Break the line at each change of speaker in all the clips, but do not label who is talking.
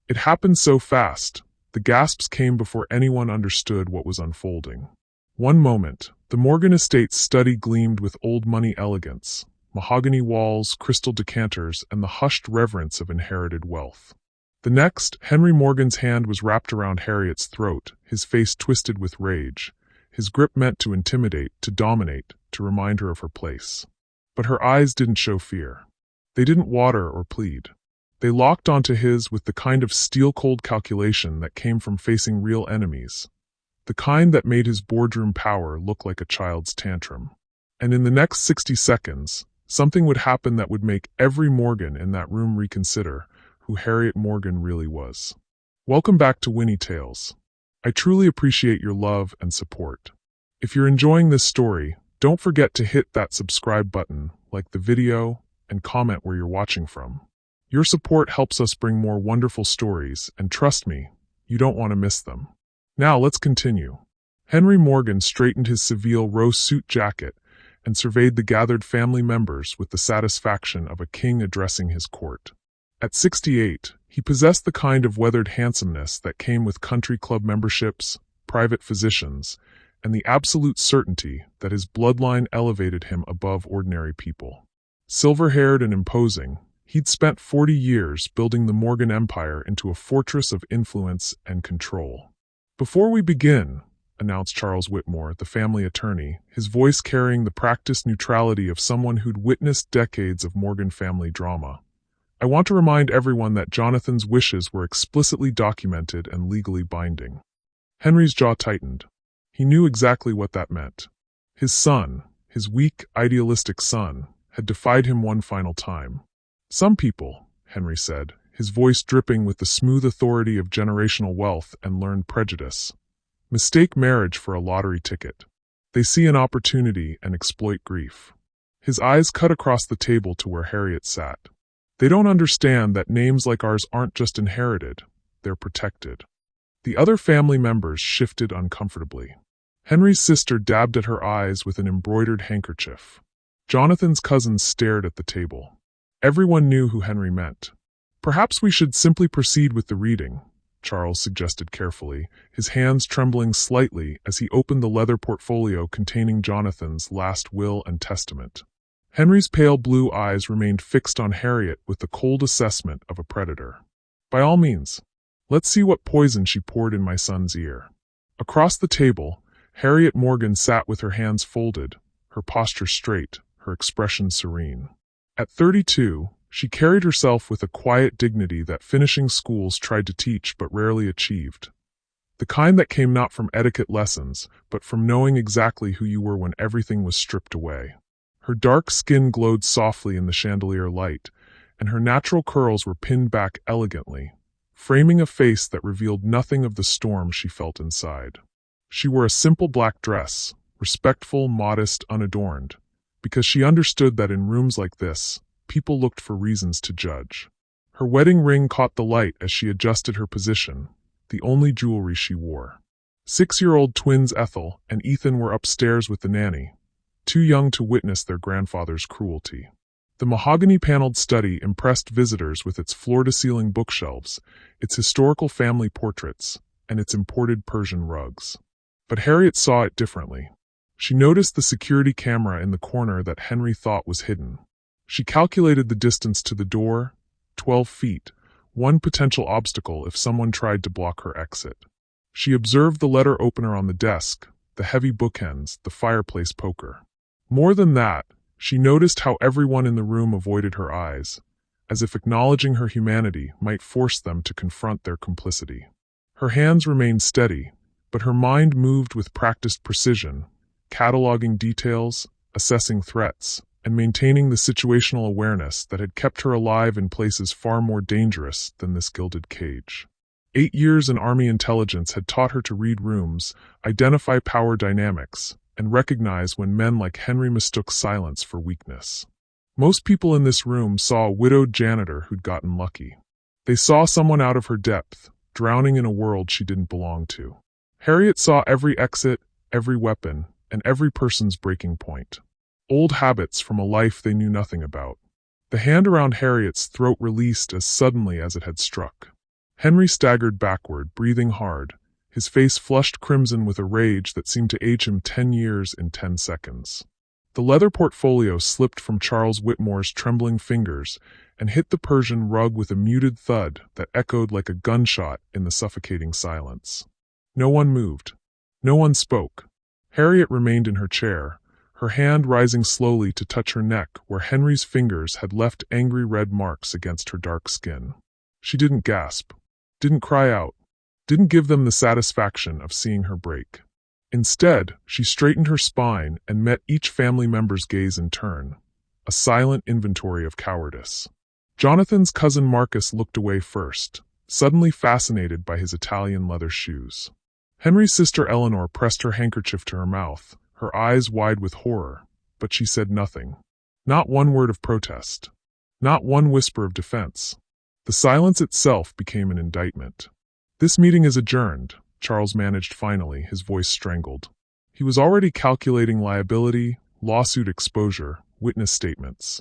It happened so fast, the gasps came before anyone understood what was unfolding. One moment, the Morgan estate's study gleamed with old money elegance, mahogany walls, crystal decanters, and the hushed reverence of inherited wealth. The next, Henry Morgan's hand was wrapped around Harriet's throat, his face twisted with rage, his grip meant to intimidate, to dominate, to remind her of her place. But her eyes didn't show fear. They didn't water or plead. They locked onto his with the kind of steel-cold calculation that came from facing real enemies, the kind that made his boardroom power look like a child's tantrum. And in the next 60 seconds, something would happen that would make every Morgan in that room reconsider who Harriet Morgan really was. Welcome back to Winnie Tales. I truly appreciate your love and support. If you're enjoying this story, don't forget to hit that subscribe button, like the video, and comment where you're watching from. Your support helps us bring more wonderful stories, and trust me, you don't want to miss them. Now let's continue. Henry Morgan straightened his Seville rose suit jacket and surveyed the gathered family members with the satisfaction of a king addressing his court. At 68, he possessed the kind of weathered handsomeness that came with country club memberships, private physicians, and the absolute certainty that his bloodline elevated him above ordinary people. Silver-haired and imposing, he'd spent 40 years building the Morgan Empire into a fortress of influence and control. "Before we begin," announced Charles Whitmore, the family attorney, his voice carrying the practiced neutrality of someone who'd witnessed decades of Morgan family drama, "I want to remind everyone that Jonathan's wishes were explicitly documented and legally binding." Henry's jaw tightened. He knew exactly what that meant. His son, his weak, idealistic son, had defied him one final time. "Some people," Henry said, his voice dripping with the smooth authority of generational wealth and learned prejudice, "mistake marriage for a lottery ticket. They see an opportunity and exploit grief." His eyes cut across the table to where Harriet sat. "They don't understand that names like ours aren't just inherited, they're protected." The other family members shifted uncomfortably. Henry's sister dabbed at her eyes with an embroidered handkerchief. Jonathan's cousins stared at the table. Everyone knew who Henry meant. "Perhaps we should simply proceed with the reading," Charles suggested carefully, his hands trembling slightly as he opened the leather portfolio containing Jonathan's last will and testament. Henry's pale blue eyes remained fixed on Harriet with the cold assessment of a predator. "By all means. Let's see what poison she poured in my son's ear." Across the table, Harriet Morgan sat with her hands folded, her posture straight, her expression serene. At 32, she carried herself with a quiet dignity that finishing schools tried to teach but rarely achieved. The kind that came not from etiquette lessons, but from knowing exactly who you were when everything was stripped away. Her dark skin glowed softly in the chandelier light, and her natural curls were pinned back elegantly, framing a face that revealed nothing of the storm she felt inside. She wore a simple black dress, respectful, modest, unadorned, because she understood that in rooms like this, people looked for reasons to judge. Her wedding ring caught the light as she adjusted her position, the only jewelry she wore. 6-year-old twins Ethel and Ethan were upstairs with the nanny, too young to witness their grandfather's cruelty. The mahogany-paneled study impressed visitors with its floor-to-ceiling bookshelves, its historical family portraits, and its imported Persian rugs. But Harriet saw it differently. She noticed the security camera in the corner that Henry thought was hidden. She calculated the distance to the door, 12 feet, one potential obstacle if someone tried to block her exit. She observed the letter opener on the desk, the heavy bookends, the fireplace poker. More than that, she noticed how everyone in the room avoided her eyes, as if acknowledging her humanity might force them to confront their complicity. Her hands remained steady, but her mind moved with practiced precision, cataloging details, assessing threats, and maintaining the situational awareness that had kept her alive in places far more dangerous than this gilded cage. 8 years in Army intelligence had taught her to read rooms, identify power dynamics, and recognize when men like Henry mistook silence for weakness. Most people in this room saw a widowed janitor who'd gotten lucky. They saw someone out of her depth, drowning in a world she didn't belong to. Harriet saw every exit, every weapon, and every person's breaking point. Old habits from a life they knew nothing about. The hand around Harriet's throat released as suddenly as it had struck. Henry staggered backward, breathing hard, his face flushed crimson with a rage that seemed to age him 10 years in 10 seconds. The leather portfolio slipped from Charles Whitmore's trembling fingers and hit the Persian rug with a muted thud that echoed like a gunshot in the suffocating silence. No one moved. No one spoke. Harriet remained in her chair, her hand rising slowly to touch her neck where Henry's fingers had left angry red marks against her dark skin. She didn't gasp, didn't cry out, didn't give them the satisfaction of seeing her break. Instead, she straightened her spine and met each family member's gaze in turn, a silent inventory of cowardice. Jonathan's cousin Marcus looked away first, suddenly fascinated by his Italian leather shoes. Henry's sister Eleanor pressed her handkerchief to her mouth, her eyes wide with horror, but she said nothing. Not one word of protest. Not one whisper of defense. The silence itself became an indictment. "This meeting is adjourned," Charles managed finally, his voice strangled. He was already calculating liability, lawsuit exposure, witness statements.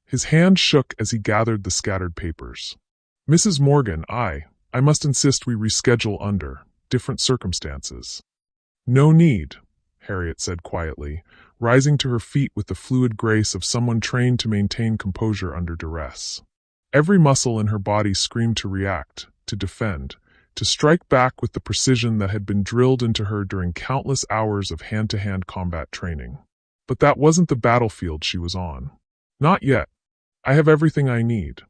His hand shook as he gathered the scattered papers. "Mrs. Morgan, I must insist we reschedule under different circumstances." "No need," Harriet said quietly, rising to her feet with the fluid grace of someone trained to maintain composure under duress. Every muscle in her body screamed to react, to defend, to strike back with the precision that had been drilled into her during countless hours of hand-to-hand combat training. But that wasn't the battlefield she was on. Not yet. "I have everything I need."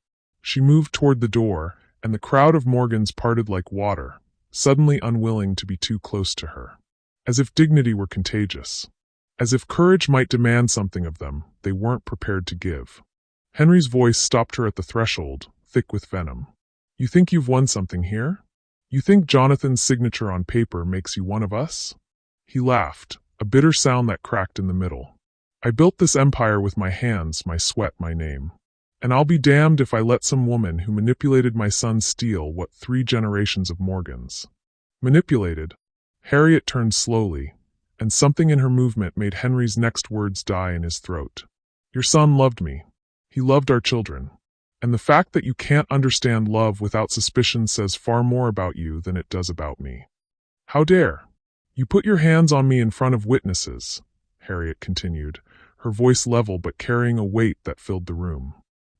She moved toward the door, and the crowd of Morgans parted like water, suddenly unwilling to be too close to her. As if dignity were contagious. As if courage might demand something of them they weren't prepared to give. Henry's voice stopped her at the threshold, thick with venom. "You think you've won something here? You think Jonathan's signature on paper makes you one of us?" He laughed, a bitter sound that cracked in the middle. "I built this empire with my hands, my sweat, my name. And I'll be damned if I let some woman who manipulated my son steal what 3 generations of Morgans." Manipulated? Harriet turned slowly, and something in her movement made Henry's next words die in his throat. "Your son loved me. He loved our children. And the fact that you can't understand love without suspicion says far more about you than it does about me." "How dare you put your hands on me in front of witnesses?" Harriet continued, her voice level but carrying a weight that filled the room.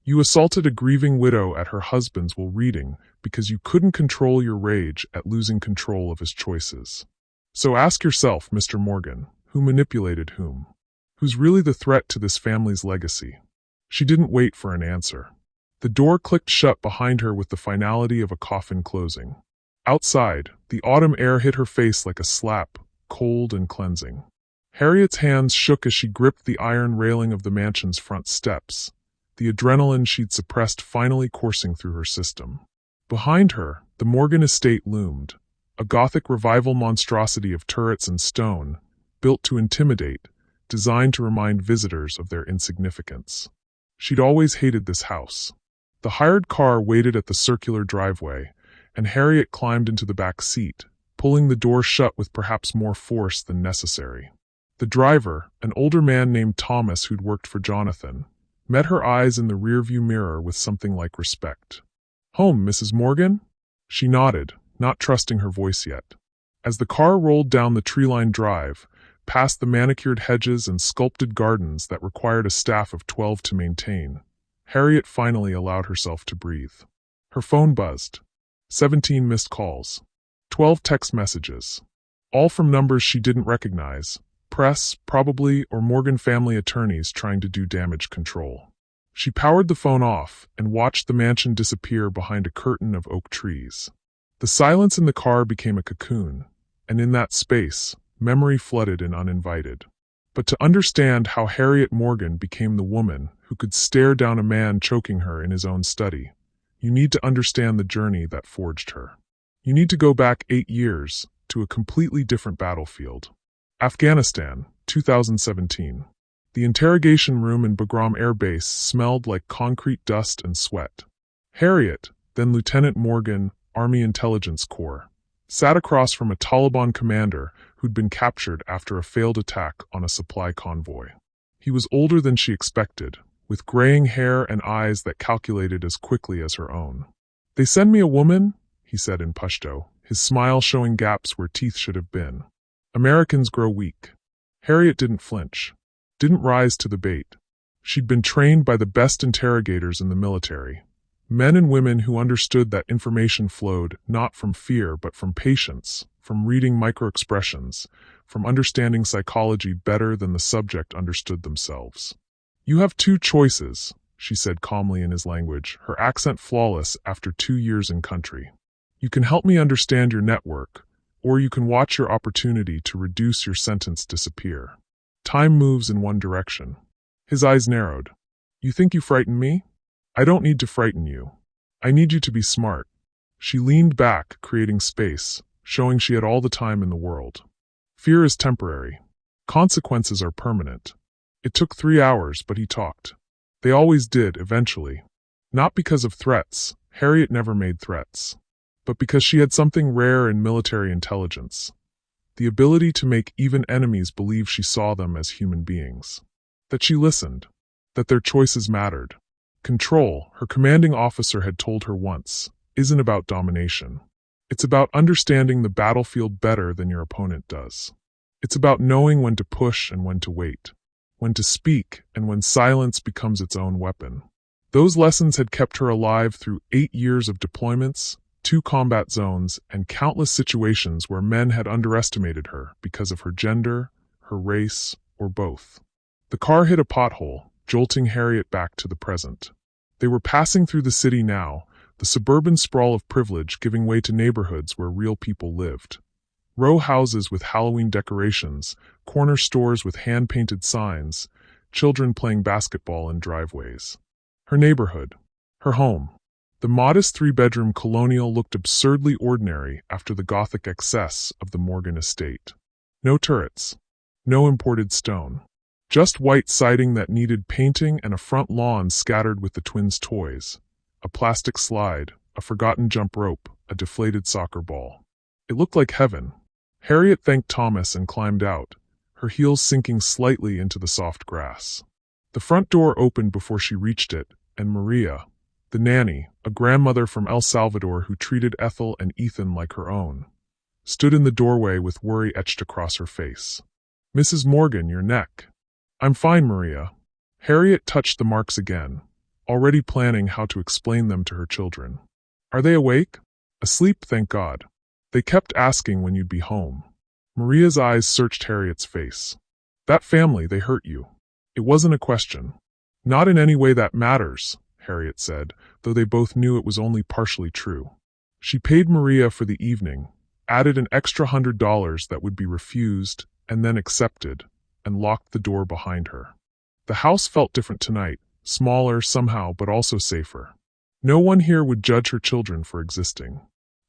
"You assaulted a grieving widow at her husband's while reading because you couldn't control your rage at losing control of his choices. So ask yourself, Mr. Morgan, who manipulated whom? Who's really the threat to this family's legacy?" She didn't wait for an answer. The door clicked shut behind her with the finality of a coffin closing. Outside, the autumn air hit her face like a slap, cold and cleansing. Harriet's hands shook as she gripped the iron railing of the mansion's front steps, the adrenaline she'd suppressed finally coursing through her system. Behind her, the Morgan estate loomed, a Gothic revival monstrosity of turrets and stone, built to intimidate, designed to remind visitors of their insignificance. She'd always hated this house. The hired car waited at the circular driveway, and Harriet climbed into the back seat, pulling the door shut with perhaps more force than necessary. The driver, an older man named Thomas who'd worked for Jonathan, met her eyes in the rearview mirror with something like respect. "Home, Mrs. Morgan?" She nodded, not trusting her voice yet. As the car rolled down the tree-lined drive, past the manicured hedges and sculpted gardens that required a staff of 12 to maintain, Harriet finally allowed herself to breathe. Her phone buzzed. 17 missed calls. 12 text messages. All from numbers she didn't recognize. Press, probably, or Morgan family attorneys trying to do damage control. She powered the phone off and watched the mansion disappear behind a curtain of oak trees. The silence in the car became a cocoon, and in that space, memory flooded in uninvited. But to understand how Harriet Morgan became the woman who could stare down a man choking her in his own study, you need to understand the journey that forged her. You need to go back 8 years to a completely different battlefield. Afghanistan, 2017. The interrogation room in Bagram Air Base smelled like concrete dust and sweat. Harriet, then Lieutenant Morgan, Army Intelligence Corps, sat across from a Taliban commander who'd been captured after a failed attack on a supply convoy. He was older than she expected, with graying hair and eyes that calculated as quickly as her own. "They send me a woman?" he said in Pashto, his smile showing gaps where teeth should have been. Americans grow weak. Harriet didn't flinch, didn't rise to the bait. She'd been trained by the best interrogators in the military, men and women who understood that information flowed not from fear but from patience, from reading microexpressions, from understanding psychology better than the subject understood themselves. "You have two choices," she said calmly in his language, her accent flawless after 2 years in country. "You can help me understand your network, or you can watch your opportunity to reduce your sentence disappear. Time moves in one direction." His eyes narrowed. "You think you frighten me? I don't need to frighten you. I need you to be smart." She leaned back, creating space, showing she had all the time in the world. "Fear is temporary. Consequences are permanent." It took 3 hours, but he talked. They always did, eventually. Not because of threats. Harriet never made threats. But because she had something rare in military intelligence. The ability to make even enemies believe she saw them as human beings. That she listened. That their choices mattered. Control, her commanding officer had told her once, isn't about domination. It's about understanding the battlefield better than your opponent does. It's about knowing when to push and when to wait. When to speak, and when silence becomes its own weapon. Those lessons had kept her alive through 8 years of deployments, 2 combat zones, and countless situations where men had underestimated her because of her gender, her race, or both. The car hit a pothole, jolting Harriet back to the present. They were passing through the city now, the suburban sprawl of privilege giving way to neighborhoods where real people lived. Row houses with Halloween decorations, corner stores with hand-painted signs, children playing basketball in driveways. Her neighborhood. Her home. The modest 3-bedroom colonial looked absurdly ordinary after the Gothic excess of the Morgan estate. No turrets. No imported stone. Just white siding that needed painting and a front lawn scattered with the twins' toys. A plastic slide, a forgotten jump rope, a deflated soccer ball. It looked like heaven. Harriet thanked Thomas and climbed out, her heels sinking slightly into the soft grass. The front door opened before she reached it, and Maria, the nanny, a grandmother from El Salvador who treated Ethel and Ethan like her own, stood in the doorway with worry etched across her face. "Mrs. Morgan, your neck." "I'm fine, Maria." Harriet touched the marks again, already planning how to explain them to her children. "Are they awake?" "Asleep, thank God. They kept asking when you'd be home." Maria's eyes searched Harriet's face. "That family, they hurt you." It wasn't a question. "Not in any way that matters," Harriet said, though they both knew it was only partially true. She paid Maria for the evening, added an extra $100 that would be refused, and then accepted, and locked the door behind her. The house felt different tonight, smaller somehow but also safer. No one here would judge her children for existing.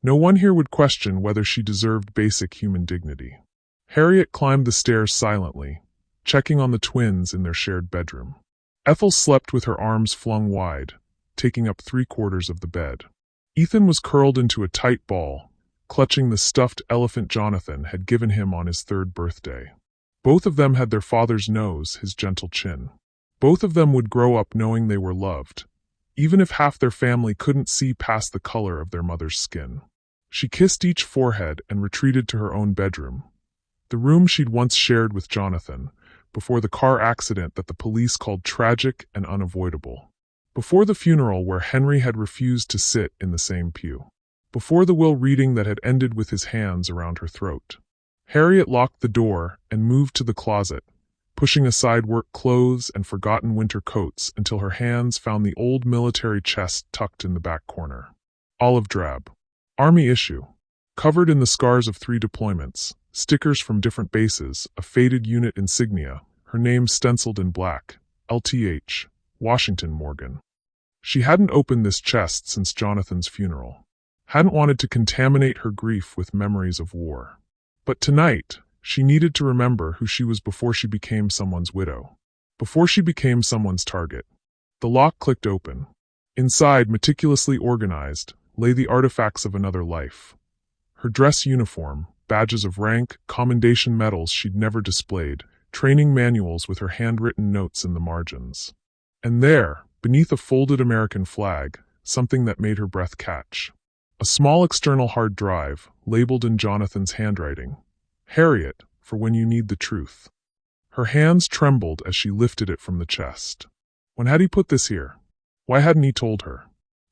No one here would question whether she deserved basic human dignity. Harriet climbed the stairs silently, checking on the twins in their shared bedroom. Ethel slept with her arms flung wide, taking up 3/4 of the bed. Ethan was curled into a tight ball, clutching the stuffed elephant Jonathan had given him on his 3rd birthday. Both of them had their father's nose, his gentle chin. Both of them would grow up knowing they were loved, even if half their family couldn't see past the color of their mother's skin. She kissed each forehead and retreated to her own bedroom, the room she'd once shared with Jonathan, before the car accident that the police called tragic and unavoidable. Before the funeral where Henry had refused to sit in the same pew. Before the will reading that had ended with his hands around her throat. Harriet locked the door and moved to the closet, pushing aside work clothes and forgotten winter coats until her hands found the old military chest tucked in the back corner. Olive drab. Army issue. Covered in the scars of 3 deployments, stickers from different bases, a faded unit insignia, her name stenciled in black, LTH, Washington Morgan. She hadn't opened this chest since Jonathan's funeral. Hadn't wanted to contaminate her grief with memories of war. But tonight, she needed to remember who she was before she became someone's widow. Before she became someone's target. The lock clicked open. Inside, meticulously organized, lay the artifacts of another life. Her dress uniform, badges of rank, commendation medals she'd never displayed, training manuals with her handwritten notes in the margins. And there, beneath a folded American flag, something that made her breath catch. A small external hard drive, labeled in Jonathan's handwriting. Harriet, for when you need the truth. Her hands trembled as she lifted it from the chest. When had he put this here? Why hadn't he told her?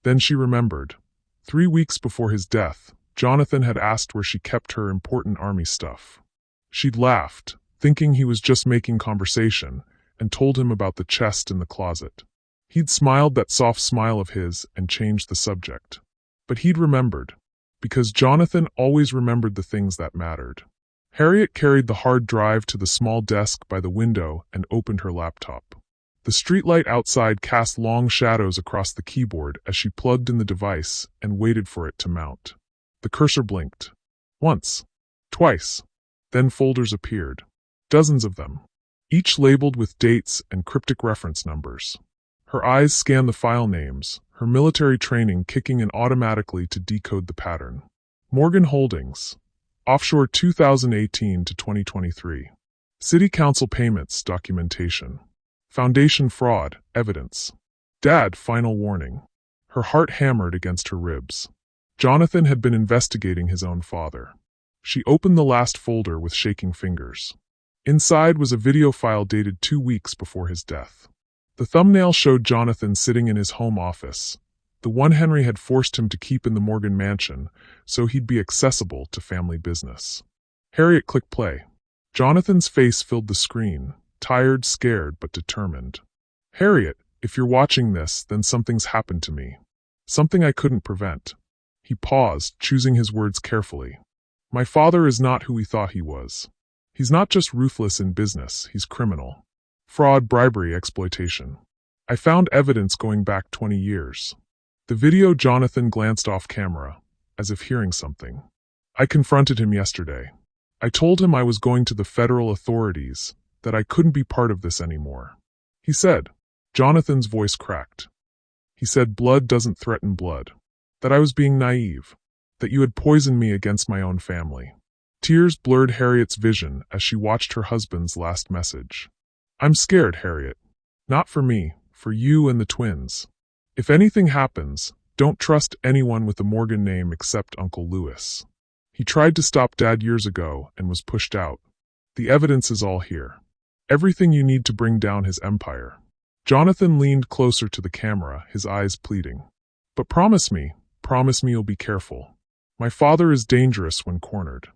Then she remembered. 3 weeks before his death, Jonathan had asked where she kept her important army stuff. She'd laughed, thinking he was just making conversation, and told him about the chest in the closet. He'd smiled that soft smile of his and changed the subject. But he'd remembered, because Jonathan always remembered the things that mattered. Harriet carried the hard drive to the small desk by the window and opened her laptop. The streetlight outside cast long shadows across the keyboard as she plugged in the device and waited for it to mount. The cursor blinked. Once. Twice. Then folders appeared. Dozens of them. Each labeled with dates and cryptic reference numbers. Her eyes scanned the file names, her military training kicking in automatically to decode the pattern. Morgan Holdings. Offshore 2018 to 2023. City Council payments documentation. Foundation fraud evidence. Dad, final warning. Her heart hammered against her ribs. Jonathan had been investigating his own father. She opened the last folder with shaking fingers. Inside was a video file dated 2 weeks before his death. The thumbnail showed Jonathan sitting in his home office, the one Henry had forced him to keep in the Morgan mansion so he'd be accessible to family business. Harriet clicked play. Jonathan's face filled the screen, tired, scared, but determined. Harriet, if you're watching this, then something's happened to me. Something I couldn't prevent. He paused, choosing his words carefully. My father is not who we thought he was. He's not just ruthless in business, he's criminal. Fraud, bribery, exploitation. I found evidence going back 20 years. The video Jonathan glanced off camera, as if hearing something. I confronted him yesterday. I told him I was going to the federal authorities, that I couldn't be part of this anymore. He said, Jonathan's voice cracked. He said blood doesn't threaten blood. That I was being naive. That you had poisoned me against my own family. Tears blurred Harriet's vision as she watched her husband's last message. I'm scared, Harriet. Not for me, for you and the twins. If anything happens, don't trust anyone with the Morgan name except Uncle Lewis. He tried to stop Dad years ago and was pushed out. The evidence is all here. Everything you need to bring down his empire. Jonathan leaned closer to the camera, his eyes pleading. But promise me you'll be careful. My father is dangerous when cornered.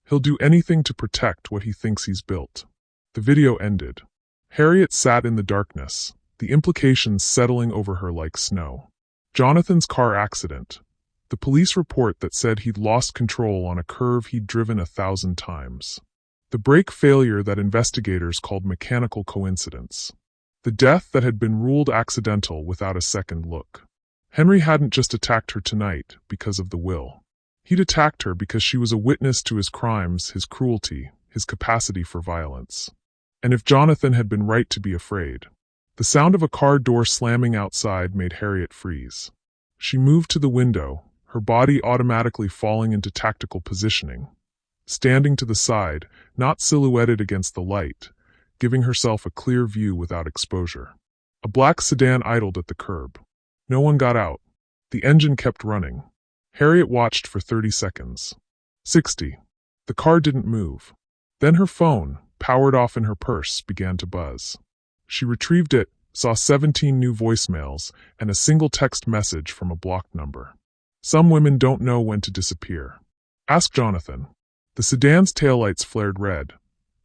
He'll do anything to protect what he thinks he's built. The video ended. Harriet sat in the darkness, the implications settling over her like snow. Jonathan's car accident. The police report that said he'd lost control on a curve he'd driven 1,000 times. The brake failure that investigators called mechanical coincidence. The death that had been ruled accidental without a second look. Henry hadn't just attacked her tonight because of the will. He'd attacked her because she was a witness to his crimes, his cruelty, his capacity for violence. And if Jonathan had been right to be afraid. The sound of a car door slamming outside made Harriet freeze. She moved to the window, her body automatically falling into tactical positioning. Standing to the side, not silhouetted against the light, giving herself a clear view without exposure. A black sedan idled at the curb. No one got out. The engine kept running. Harriet watched for 30 seconds. 60. The car didn't move. Then her phone, powered off in her purse, began to buzz. She retrieved it, saw 17 new voicemails, and a single text message from a blocked number. Some women don't know when to disappear. Ask Jonathan. The sedan's taillights flared red,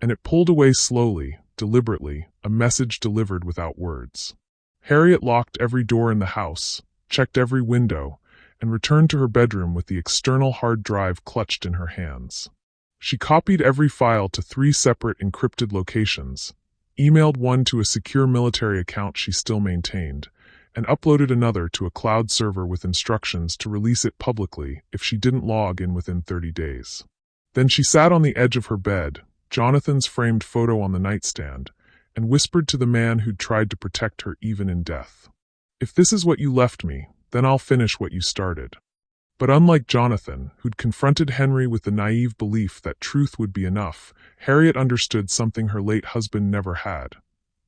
and it pulled away slowly, deliberately, a message delivered without words. Harriet locked every door in the house, checked every window, and returned to her bedroom with the external hard drive clutched in her hands. She copied every file to 3 separate encrypted locations, emailed one to a secure military account she still maintained, and uploaded another to a cloud server with instructions to release it publicly if she didn't log in within 30 days. Then she sat on the edge of her bed, Jonathan's framed photo on the nightstand, and whispered to the man who'd tried to protect her even in death. If this is what you left me, then I'll finish what you started. But unlike Jonathan, who'd confronted Henry with the naive belief that truth would be enough, Harriet understood something her late husband never had.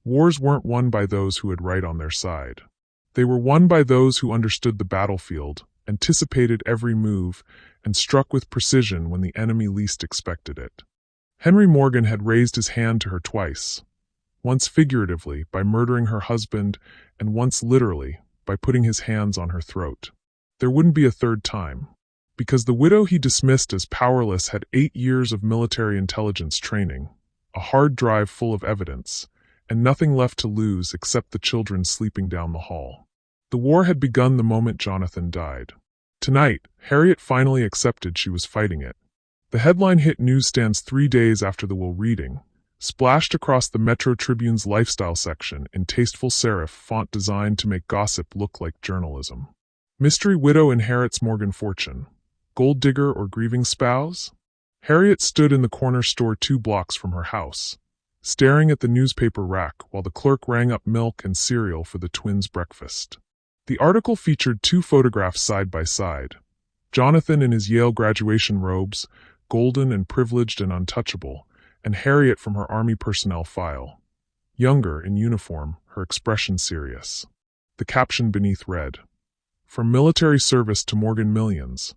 Wars weren't won by those who had right on their side. They were won by those who understood the battlefield anticipated every move, and struck with precision when the enemy least expected it. Henry Morgan had raised his hand to her twice, once figuratively by murdering her husband, and once literally by putting his hands on her throat. There wouldn't be a third time, because the widow he dismissed as powerless had 8 years of military intelligence training, a hard drive full of evidence, and nothing left to lose except the children sleeping down the hall. The war had begun the moment Jonathan died. Tonight, Harriet finally accepted she was fighting it. The headline hit newsstands 3 days after the will reading, splashed across the Metro Tribune's lifestyle section in tasteful serif font designed to make gossip look like journalism. Mystery widow inherits Morgan fortune. Gold digger or grieving spouse? Harriet stood in the corner store 2 blocks from her house, staring at the newspaper rack while the clerk rang up milk and cereal for the twins' breakfast. The article featured 2 photographs side by side. Jonathan in his Yale graduation robes, golden and privileged and untouchable, and Harriet from her Army personnel file. Younger, in uniform, her expression serious. The caption beneath read, "From military service to Morgan millions.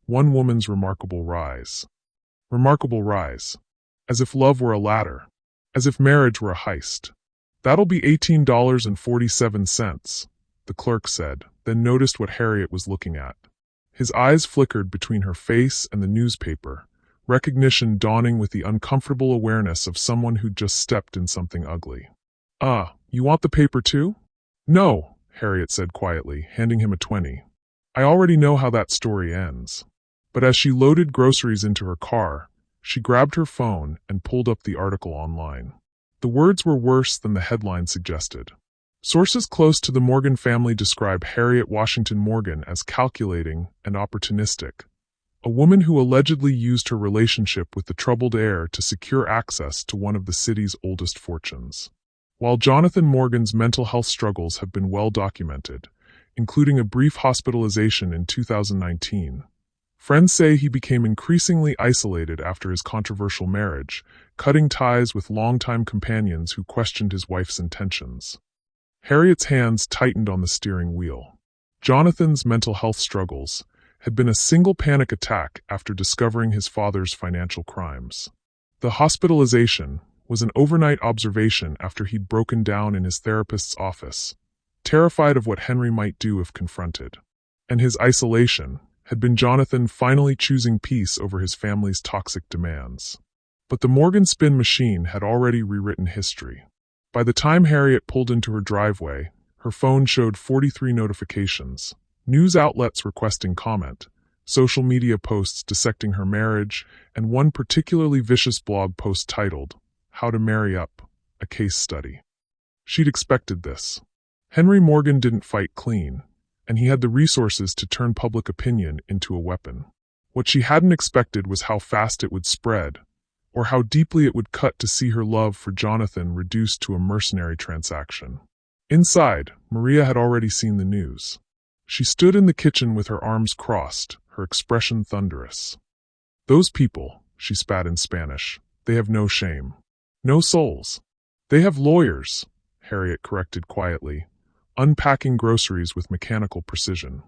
One woman's remarkable rise." Remarkable rise. As if love were a ladder. As if marriage were a heist. "That'll be $18.47, the clerk said, then noticed what Harriet was looking at. His eyes flickered between her face and the newspaper, recognition dawning with the uncomfortable awareness of someone who'd just stepped in something ugly. You want the paper too?" "No," Harriet said quietly, handing him a 20. "I already know how that story ends." But as she loaded groceries into her car, she grabbed her phone and pulled up the article online. The words were worse than the headline suggested. Sources close to the Morgan family describe Harriet Washington Morgan as calculating and opportunistic, a woman who allegedly used her relationship with the troubled heir to secure access to one of the city's oldest fortunes. While Jonathan Morgan's mental health struggles have been well documented, including a brief hospitalization in 2019, friends say he became increasingly isolated after his controversial marriage, cutting ties with longtime companions who questioned his wife's intentions. Harriet's hands tightened on the steering wheel. Jonathan's mental health struggles had been a single panic attack after discovering his father's financial crimes. The hospitalization was an overnight observation after he'd broken down in his therapist's office, terrified of what Henry might do if confronted. And his isolation had been Jonathan finally choosing peace over his family's toxic demands. But the Morgan spin machine had already rewritten history. By the time Harriet pulled into her driveway, her phone showed 43 notifications, news outlets requesting comment, social media posts dissecting her marriage, and one particularly vicious blog post titled, "How to Marry Up, a Case Study." She'd expected this. Henry Morgan didn't fight clean, and he had the resources to turn public opinion into a weapon. What she hadn't expected was how fast it would spread, or how deeply it would cut to see her love for Jonathan reduced to a mercenary transaction. Inside, Maria had already seen the news. She stood in the kitchen with her arms crossed, her expression thunderous. "Those people," she spat in Spanish, "they have no shame. No souls. They have lawyers," Harriet corrected quietly, unpacking groceries with mechanical precision.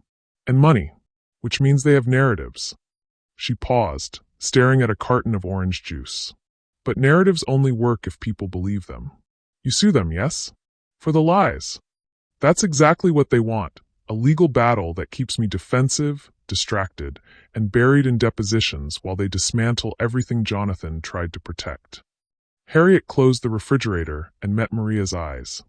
"And money, which means they have narratives." She paused, staring at a carton of orange juice. "But narratives only work if people believe them. You sue them, yes? For the lies. That's exactly what they want, a legal battle that keeps me defensive, distracted, and buried in depositions while they dismantle everything Jonathan tried to protect." Harriet closed the refrigerator and met Maria's eyes.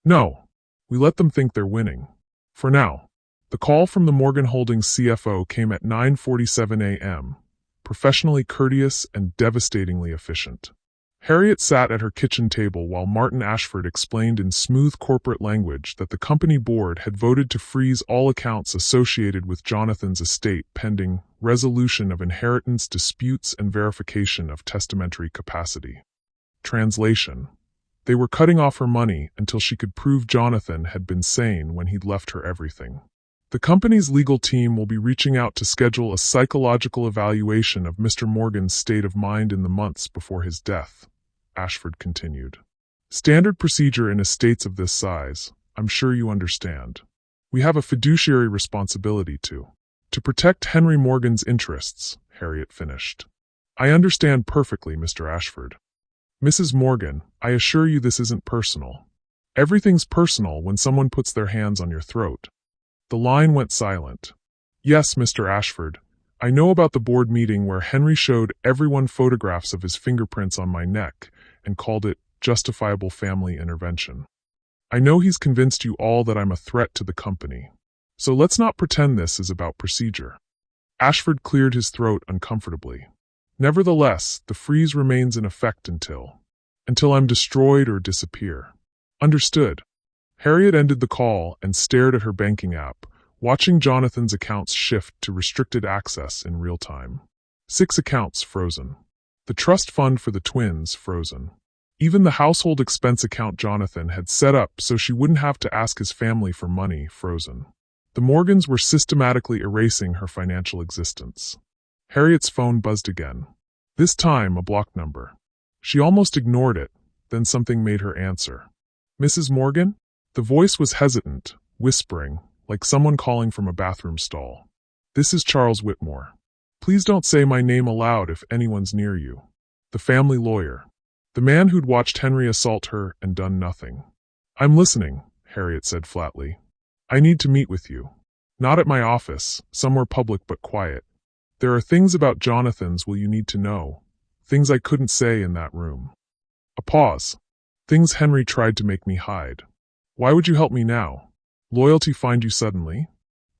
"No, we let them think they're winning. For now." The call from the Morgan Holdings CFO came at 9:47 a.m., professionally courteous and devastatingly efficient. Harriet sat at her kitchen table while Martin Ashford explained in smooth corporate language that the company board had voted to freeze all accounts associated with Jonathan's estate pending resolution of inheritance disputes and verification of testamentary capacity. Translation: they were cutting off her money until she could prove Jonathan had been sane when he'd left her everything. The company's legal team will be reaching out to schedule a psychological evaluation of Mr. Morgan's state of mind in the months before his death, Ashford continued. "Standard procedure in estates of this size, I'm sure you understand. We have a fiduciary responsibility to." To protect Henry Morgan's interests, Harriet finished. I understand perfectly, Mr. Ashford. Mrs. Morgan, I assure you this isn't personal. Everything's personal when someone puts their hands on your throat. The line went silent. Yes, Mr. Ashford, I know about the board meeting where Henry showed everyone photographs of his fingerprints on my neck and called it justifiable family intervention. I know he's convinced you all that I'm a threat to the company. So let's not pretend this is about procedure. Ashford cleared his throat uncomfortably. Nevertheless, the freeze remains in effect until I'm destroyed or disappear. Understood. Harriet ended the call and stared at her banking app, watching Jonathan's accounts shift to restricted access in real time. 6 accounts frozen. The trust fund for the twins frozen. Even the household expense account Jonathan had set up so she wouldn't have to ask his family for money frozen. The Morgans were systematically erasing her financial existence. Harriet's phone buzzed again. This time a blocked number. She almost ignored it, then something made her answer. Mrs. Morgan? The voice was hesitant, whispering, like someone calling from a bathroom stall. This is Charles Whitmore. Please don't say my name aloud if anyone's near you. The family lawyer. The man who'd watched Henry assault her and done nothing. I'm listening, Harriet said flatly. I need to meet with you. Not at my office, somewhere public but quiet. There are things about Jonathan's will you need to know. Things I couldn't say in that room. A pause. Things Henry tried to make me hide. Why would you help me now? Loyalty find you suddenly?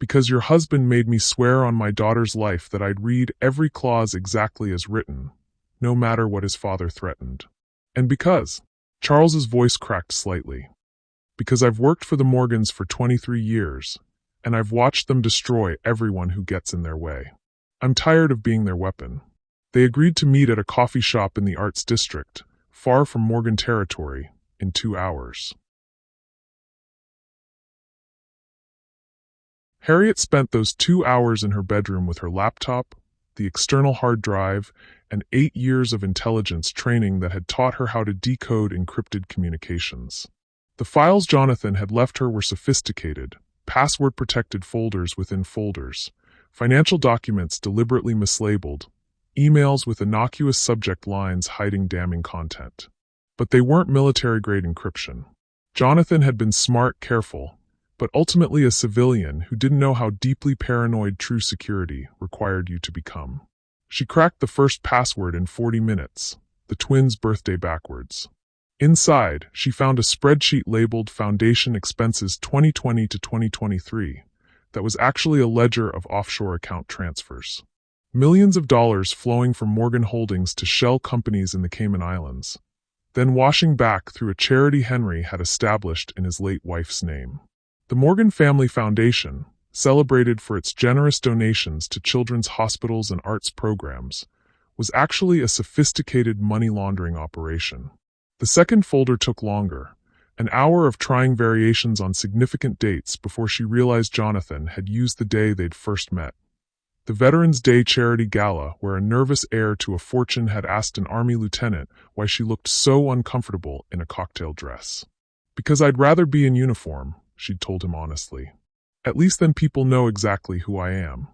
Because your husband made me swear on my daughter's life that I'd read every clause exactly as written, no matter what his father threatened. And because, Charles's voice cracked slightly. Because I've worked for the Morgans for 23 years, and I've watched them destroy everyone who gets in their way. I'm tired of being their weapon. They agreed to meet at a coffee shop in the Arts District, far from Morgan territory, in 2 hours. Harriet spent those 2 hours in her bedroom with her laptop, the external hard drive, and 8 years of intelligence training that had taught her how to decode encrypted communications. The files Jonathan had left her were sophisticated, password-protected folders within folders, financial documents deliberately mislabeled, emails with innocuous subject lines hiding damning content. But they weren't military-grade encryption. Jonathan had been smart, careful, but ultimately a civilian who didn't know how deeply paranoid true security required you to become. She cracked the first password in 40 minutes, the twins' birthday backwards. Inside, she found a spreadsheet labeled Foundation Expenses 2020 to 2023 that was actually a ledger of offshore account transfers. Millions of dollars flowing from Morgan Holdings to shell companies in the Cayman Islands, then washing back through a charity Henry had established in his late wife's name. The Morgan Family Foundation, celebrated for its generous donations to children's hospitals and arts programs, was actually a sophisticated money laundering operation. The second folder took longer, an hour of trying variations on significant dates before she realized Jonathan had used the day they'd first met. The Veterans Day charity gala where a nervous heir to a fortune had asked an army lieutenant why she looked so uncomfortable in a cocktail dress. Because I'd rather be in uniform, she'd told him honestly. At least then people know exactly who I am.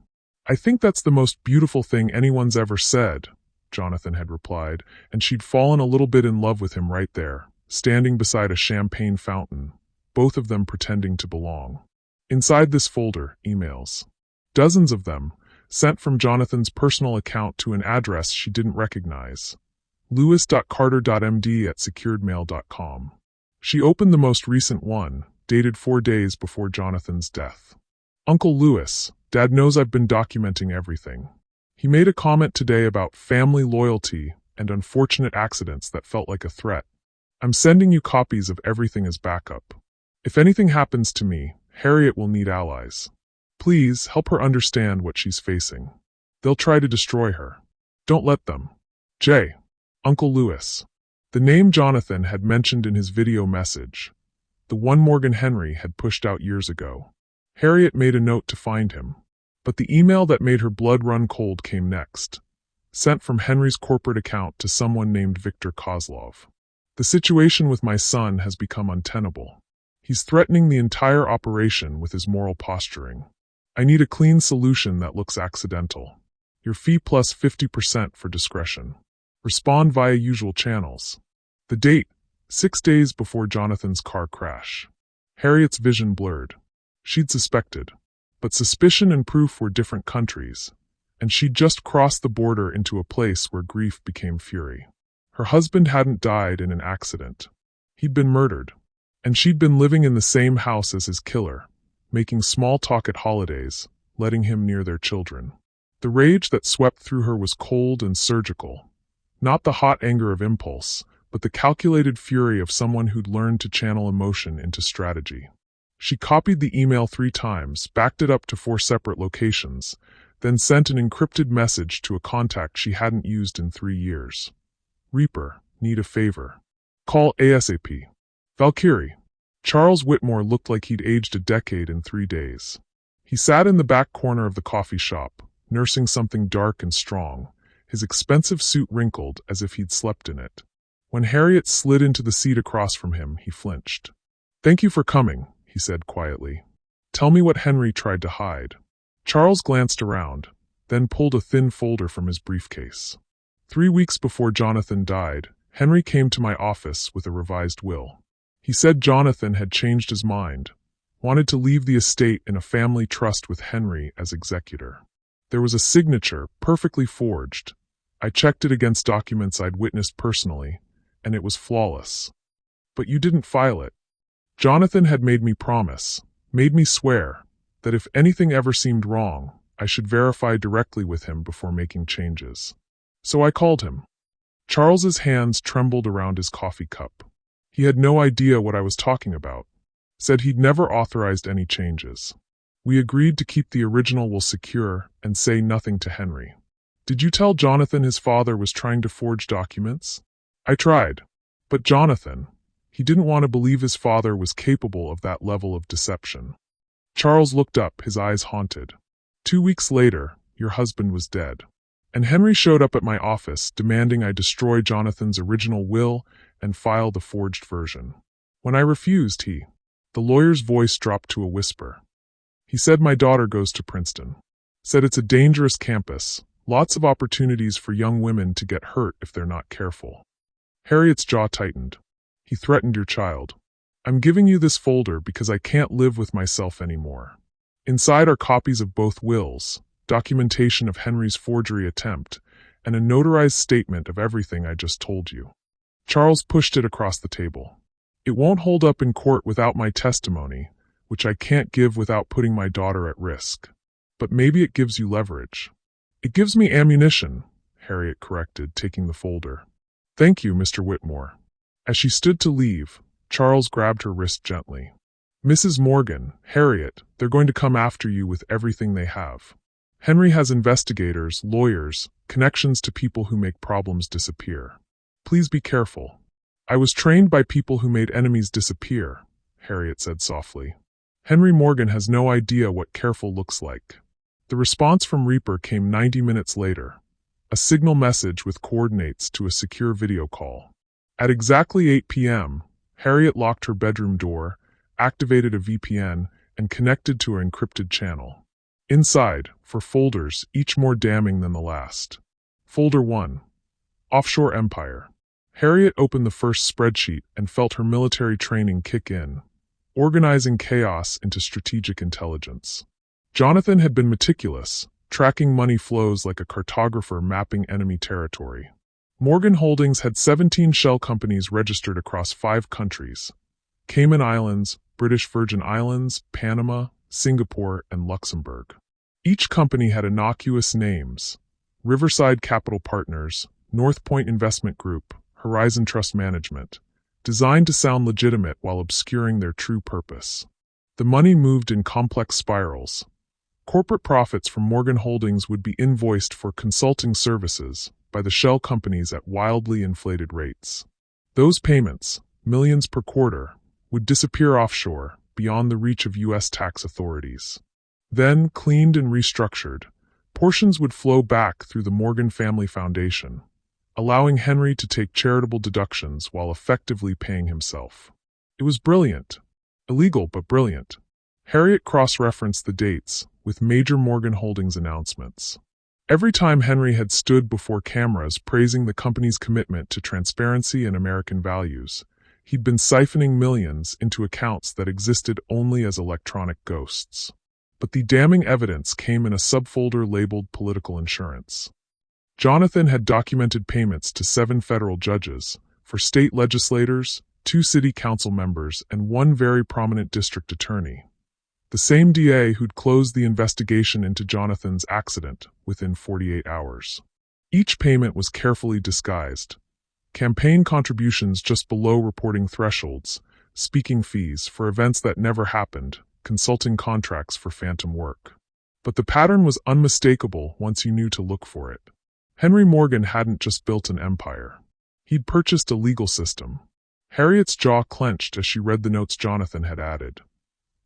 I think that's the most beautiful thing anyone's ever said, Jonathan had replied, and she'd fallen a little bit in love with him right there, standing beside a champagne fountain, both of them pretending to belong. Inside this folder, emails. Dozens of them, sent from Jonathan's personal account to an address she didn't recognize. lewis.carter.md@securedmail.com. She opened the most recent one, dated 4 days before Jonathan's death. Uncle Lewis, Dad knows I've been documenting everything. He made a comment today about family loyalty and unfortunate accidents that felt like a threat. I'm sending you copies of everything as backup. If anything happens to me, Harriet will need allies. Please help her understand what she's facing. They'll try to destroy her. Don't let them. J. Uncle Lewis. The name Jonathan had mentioned in his video message. The one Morgan Henry had pushed out years ago. Harriet made a note to find him. But the email that made her blood run cold came next. Sent from Henry's corporate account to someone named Victor Kozlov. The situation with my son has become untenable. He's threatening the entire operation with his moral posturing. I need a clean solution that looks accidental. Your fee plus 50% for discretion. Respond via usual channels. The date, 6 days before Jonathan's car crash. Harriet's vision blurred. She'd suspected. But suspicion and proof were different countries, and she'd just crossed the border into a place where grief became fury. Her husband hadn't died in an accident. He'd been murdered. And she'd been living in the same house as his killer, making small talk at holidays, letting him near their children. The rage that swept through her was cold and surgical. Not the hot anger of impulse, but the calculated fury of someone who'd learned to channel emotion into strategy. She copied the email 3 times, backed it up to 4 separate locations, then sent an encrypted message to a contact she hadn't used in 3 years. Reaper, need a favor. Call ASAP. Valkyrie. Charles Whitmore looked like he'd aged a decade in 3 days. He sat in the back corner of the coffee shop, nursing something dark and strong, his expensive suit wrinkled as if he'd slept in it. When Harriet slid into the seat across from him, he flinched. "Thank you for coming," he said quietly. "Tell me what Henry tried to hide." Charles glanced around, then pulled a thin folder from his briefcase. 3 weeks before Jonathan died, Henry came to my office with a revised will. He said Jonathan had changed his mind, wanted to leave the estate in a family trust with Henry as executor. There was a signature, perfectly forged. I checked it against documents I'd witnessed personally, and it was flawless. But you didn't file it. Jonathan had made me promise, made me swear, that if anything ever seemed wrong, I should verify directly with him before making changes. So I called him. Charles's hands trembled around his coffee cup. He had no idea what I was talking about. Said he'd never authorized any changes. We agreed to keep the original will secure and say nothing to Henry. Did you tell Jonathan his father was trying to forge documents? I tried. But Jonathan, he didn't want to believe his father was capable of that level of deception. Charles looked up, his eyes haunted. 2 weeks later, your husband was dead. And Henry showed up at my office, demanding I destroy Jonathan's original will and file the forged version. When I refused, the lawyer's voice dropped to a whisper. He said my daughter goes to Princeton. Said it's a dangerous campus, lots of opportunities for young women to get hurt if they're not careful. Harriet's jaw tightened. He threatened your child. I'm giving you this folder because I can't live with myself anymore. Inside are copies of both wills, documentation of Henry's forgery attempt, and a notarized statement of everything I just told you. Charles pushed it across the table. It won't hold up in court without my testimony, which I can't give without putting my daughter at risk. But maybe it gives you leverage. It gives me ammunition, Harriet corrected, taking the folder. Thank you, Mr. Whitmore. As she stood to leave, Charles grabbed her wrist gently. Mrs. Morgan, Harriet, they're going to come after you with everything they have. Henry has investigators, lawyers, connections to people who make problems disappear. Please be careful. I was trained by people who made enemies disappear, Harriet said softly. Henry Morgan has no idea what careful looks like. The response from Reaper came 90 minutes later. A signal message with coordinates to a secure video call. At exactly 8 p.m., Harriet locked her bedroom door, activated a VPN, and connected to an encrypted channel. Inside, for folders, each more damning than the last. Folder 1. Offshore Empire. Harriet opened the first spreadsheet and felt her military training kick in, organizing chaos into strategic intelligence. Jonathan had been meticulous, tracking money flows like a cartographer mapping enemy territory. Morgan Holdings had 17 shell companies registered across 5 countries: Cayman Islands, British Virgin Islands, Panama, Singapore, and Luxembourg. Each company had innocuous names: Riverside Capital Partners, North Point Investment Group, Horizon Trust Management, designed to sound legitimate while obscuring their true purpose. The money moved in complex spirals. Corporate profits from Morgan Holdings would be invoiced for consulting services by the shell companies at wildly inflated rates. Those payments, millions per quarter, would disappear offshore, beyond the reach of U.S. tax authorities. Then, cleaned and restructured, portions would flow back through the Morgan Family Foundation, allowing Henry to take charitable deductions while effectively paying himself. It was brilliant. Illegal, but brilliant. Harriet cross-referenced the dates with major Morgan Holdings announcements. Every time Henry had stood before cameras praising the company's commitment to transparency and American values, he'd been siphoning millions into accounts that existed only as electronic ghosts. But the damning evidence came in a subfolder labeled political insurance. Jonathan had documented payments to 7 federal judges, for state legislators, 2 city council members, and 1 very prominent district attorney. The same DA who'd closed the investigation into Jonathan's accident within 48 hours. Each payment was carefully disguised. Campaign contributions just below reporting thresholds, speaking fees for events that never happened, consulting contracts for phantom work. But the pattern was unmistakable once you knew to look for it. Henry Morgan hadn't just built an empire. He'd purchased a legal system. Harriet's jaw clenched as she read the notes Jonathan had added.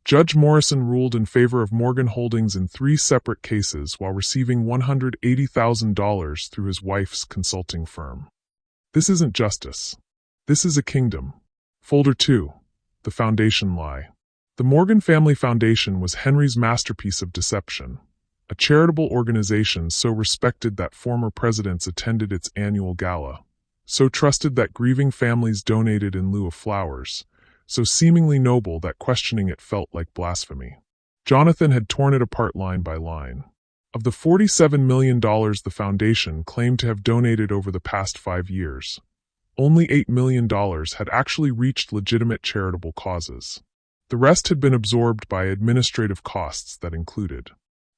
Judge Morrison ruled in favor of Morgan Holdings in 3 separate cases while receiving $180,000 through his wife's consulting firm. This isn't justice. This is a kingdom. Folder 2. The Foundation Lie. The Morgan Family Foundation was Henry's masterpiece of deception, a charitable organization so respected that former presidents attended its annual gala, so trusted that grieving families donated in lieu of flowers, so seemingly noble that questioning it felt like blasphemy. Jonathan had torn it apart line by line. Of the $47 million the foundation claimed to have donated over the past 5 years, only $8 million had actually reached legitimate charitable causes. The rest had been absorbed by administrative costs that included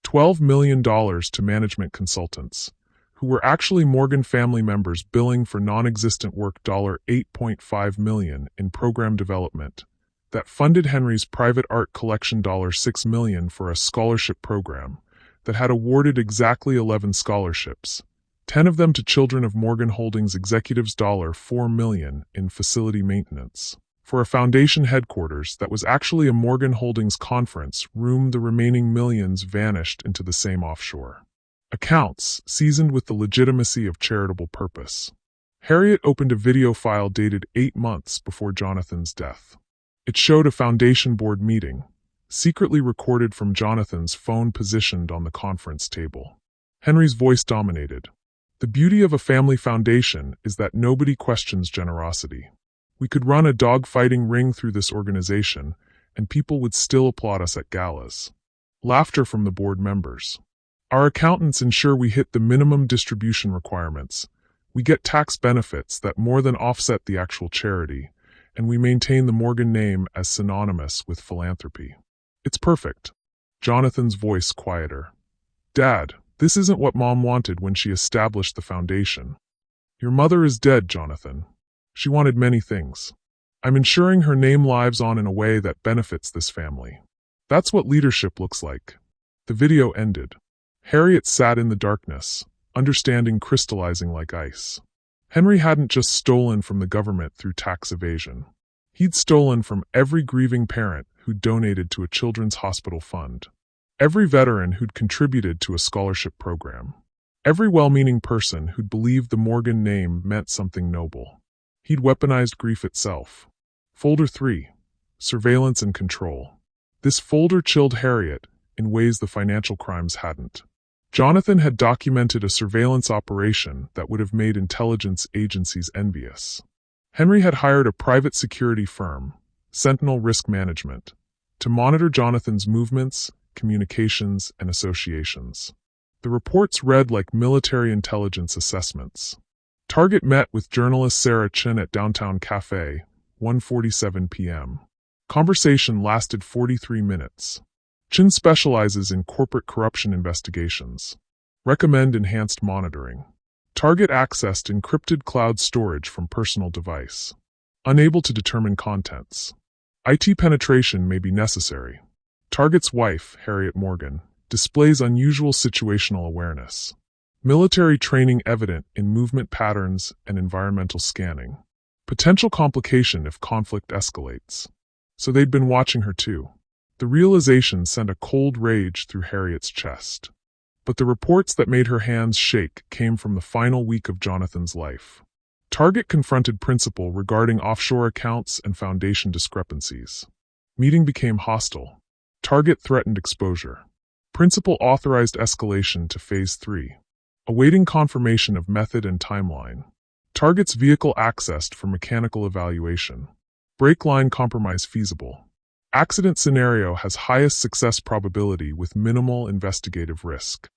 $12 million to management consultants, who were actually Morgan family members billing for non-existent work, $8.5 million in program development that funded Henry's private art collection, $6 million for a scholarship program that had awarded exactly 11 scholarships, 10 of them to children of Morgan Holdings executives, $4 million in facility maintenance. For a foundation headquarters that was actually a Morgan Holdings conference room, the remaining millions vanished into the same offshore accounts, seasoned with the legitimacy of charitable purpose. Harriet opened a video file dated 8 months before Jonathan's death. It showed a foundation board meeting, secretly recorded from Jonathan's phone positioned on the conference table. Henry's voice dominated. The beauty of a family foundation is that nobody questions generosity. We could run a dog-fighting ring through this organization, and people would still applaud us at galas. Laughter from the board members. Our accountants ensure we hit the minimum distribution requirements. We get tax benefits that more than offset the actual charity, and we maintain the Morgan name as synonymous with philanthropy. It's perfect. Jonathan's voice quieter. Dad, this isn't what Mom wanted when she established the foundation. Your mother is dead, Jonathan. She wanted many things. I'm ensuring her name lives on in a way that benefits this family. That's what leadership looks like. The video ended. Harriet sat in the darkness, understanding crystallizing like ice. Henry hadn't just stolen from the government through tax evasion. He'd stolen from every grieving parent who'd donated to a children's hospital fund, every veteran who'd contributed to a scholarship program, every well-meaning person who'd believed the Morgan name meant something noble. He'd weaponized grief itself. Folder 3. Surveillance and Control. This folder chilled Harriet in ways the financial crimes hadn't. Jonathan had documented a surveillance operation that would have made intelligence agencies envious. Henry had hired a private security firm, Sentinel Risk Management, to monitor Jonathan's movements, communications, and associations. The reports read like military intelligence assessments. Target met with journalist Sarah Chin at Downtown Cafe, 1:47 p.m. Conversation lasted 43 minutes. Chin specializes in corporate corruption investigations. Recommend enhanced monitoring. Target accessed encrypted cloud storage from personal device. Unable to determine contents. IT penetration may be necessary. Target's wife, Harriet Morgan, displays unusual situational awareness. Military training evident in movement patterns and environmental scanning. Potential complication if conflict escalates. So they'd been watching her too. The realization sent a cold rage through Harriet's chest. But the reports that made her hands shake came from the final week of Jonathan's life. Target confronted principal regarding offshore accounts and foundation discrepancies. Meeting became hostile. Target threatened exposure. Principal authorized escalation to Phase 3. Awaiting confirmation of method and timeline. Target's vehicle accessed for mechanical evaluation. Brake line compromise feasible. Accident scenario has highest success probability with minimal investigative risk.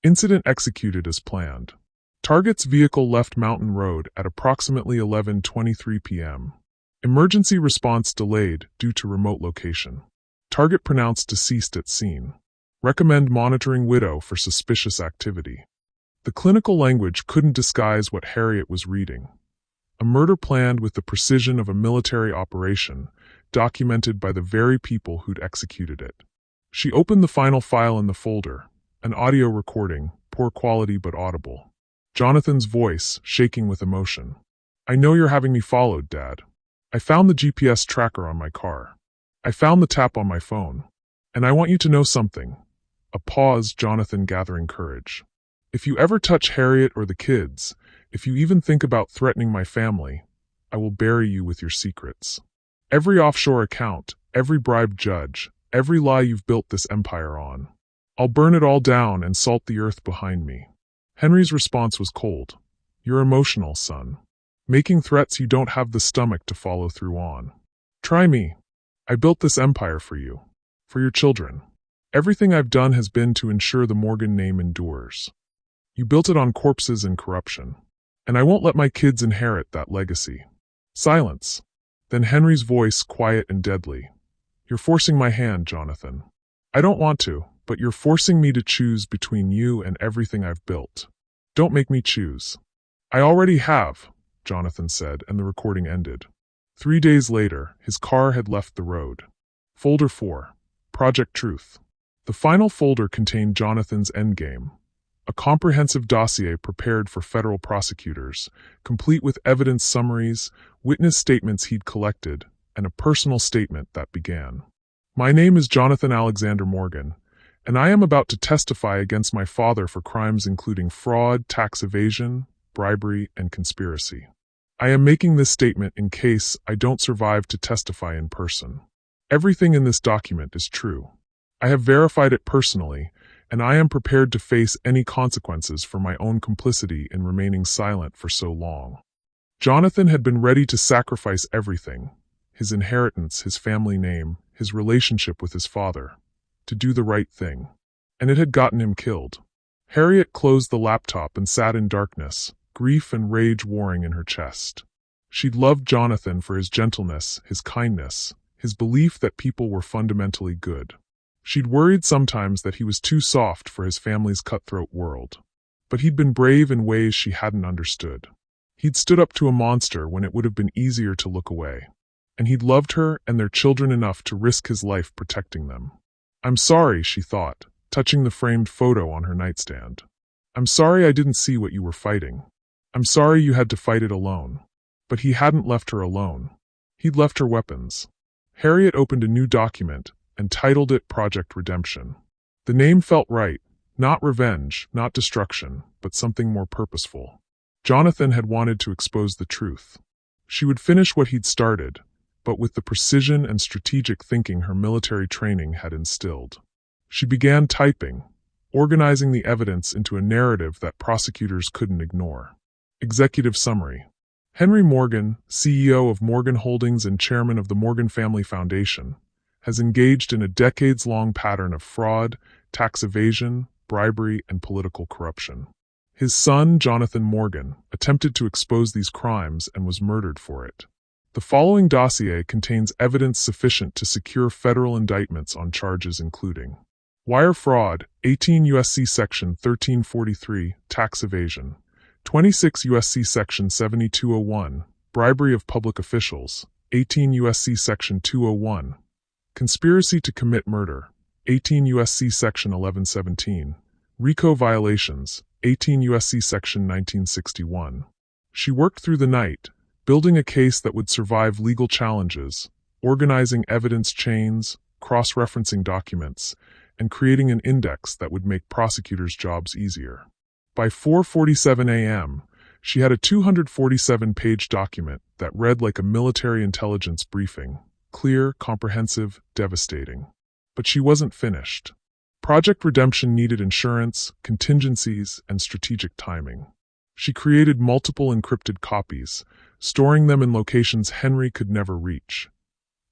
Incident executed as planned. Target's vehicle left Mountain Road at approximately 11:23 p.m. Emergency response delayed due to remote location. Target pronounced deceased at scene. Recommend monitoring widow for suspicious activity. The clinical language couldn't disguise what Harriet was reading. A murder planned with the precision of a military operation, documented by the very people who'd executed it. She opened the final file in the folder, an audio recording, poor quality but audible. Jonathan's voice, shaking with emotion. I know you're having me followed, Dad. I found the GPS tracker on my car. I found the tap on my phone. And I want you to know something. A pause, Jonathan gathering courage. If you ever touch Harriet or the kids, if you even think about threatening my family, I will bury you with your secrets. Every offshore account, every bribed judge, every lie you've built this empire on. I'll burn it all down and salt the earth behind me. Henry's response was cold. You're emotional, son. Making threats you don't have the stomach to follow through on. Try me. I built this empire for you. For your children. Everything I've done has been to ensure the Morgan name endures. You built it on corpses and corruption. And I won't let my kids inherit that legacy. Silence. Then Henry's voice, quiet and deadly. You're forcing my hand, Jonathan. I don't want to, but you're forcing me to choose between you and everything I've built. Don't make me choose. I already have, Jonathan said, and the recording ended. 3 days later, his car had left the road. Folder 4. Project Truth. The final folder contained Jonathan's endgame. A comprehensive dossier prepared for federal prosecutors, complete with evidence summaries, witness statements he'd collected, and a personal statement that began. My name is Jonathan Alexander Morgan, and I am about to testify against my father for crimes including fraud, tax evasion, bribery, and conspiracy. I am making this statement in case I don't survive to testify in person. Everything in this document is true. I have verified it personally, and I am prepared to face any consequences for my own complicity in remaining silent for so long. Jonathan had been ready to sacrifice everything, his inheritance, his family name, his relationship with his father, to do the right thing. And it had gotten him killed. Harriet closed the laptop and sat in darkness, grief and rage warring in her chest. She'd loved Jonathan for his gentleness, his kindness, his belief that people were fundamentally good. She'd worried sometimes that he was too soft for his family's cutthroat world. But he'd been brave in ways she hadn't understood. He'd stood up to a monster when it would have been easier to look away. And he'd loved her and their children enough to risk his life protecting them. I'm sorry, she thought, touching the framed photo on her nightstand. I'm sorry I didn't see what you were fighting. I'm sorry you had to fight it alone. But he hadn't left her alone. He'd left her weapons. Harriet opened a new document and titled it Project Redemption. The name felt right, not revenge, not destruction, but something more purposeful. Jonathan had wanted to expose the truth. She would finish what he'd started, but with the precision and strategic thinking her military training had instilled. She began typing, organizing the evidence into a narrative that prosecutors couldn't ignore. Executive Summary. Henry Morgan, CEO of Morgan Holdings and chairman of the Morgan Family Foundation, has engaged in a decades-long pattern of fraud, tax evasion, bribery, and political corruption. His son, Jonathan Morgan, attempted to expose these crimes and was murdered for it. The following dossier contains evidence sufficient to secure federal indictments on charges including wire fraud, 18 U.S.C. Section 1343, tax evasion, 26 U.S.C. Section 7201, bribery of public officials, 18 U.S.C. Section 201, conspiracy to commit murder, 18 U.S.C. Section 1117, RICO violations, 18 U.S.C. Section 1961. She worked through the night, building a case that would survive legal challenges, organizing evidence chains, cross-referencing documents, and creating an index that would make prosecutors' jobs easier. By 4:47 a.m., she had a 247-page document that read like a military intelligence briefing, clear, comprehensive, devastating. But she wasn't finished. Project Redemption needed insurance, contingencies, and strategic timing. She created multiple encrypted copies, storing them in locations Henry could never reach.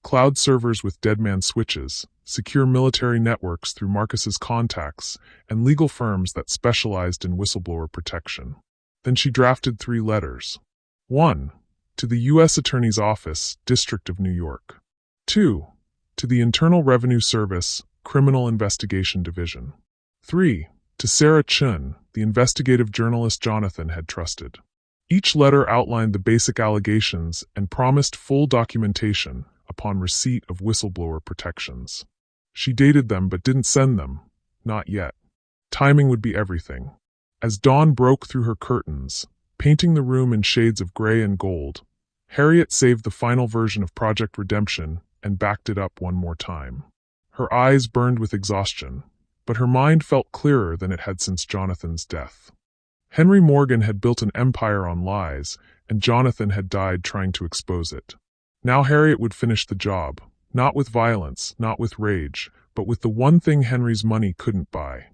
Cloud servers with deadman switches, secure military networks through Marcus's contacts, and legal firms that specialized in whistleblower protection. Then she drafted 3 letters. 1. To the U.S. Attorney's Office, District of New York. 2. To the Internal Revenue Service, Criminal Investigation Division. 3. To Sarah Chun, the investigative journalist Jonathan had trusted. Each letter outlined the basic allegations and promised full documentation upon receipt of whistleblower protections. She dated them but didn't send them, not yet. Timing would be everything. As dawn broke through her curtains, painting the room in shades of gray and gold, Harriet saved the final version of Project Redemption and backed it up one more time. Her eyes burned with exhaustion, but her mind felt clearer than it had since Jonathan's death. Henry Morgan had built an empire on lies, and Jonathan had died trying to expose it. Now Harriet would finish the job, not with violence, not with rage, but with the one thing Henry's money couldn't buy.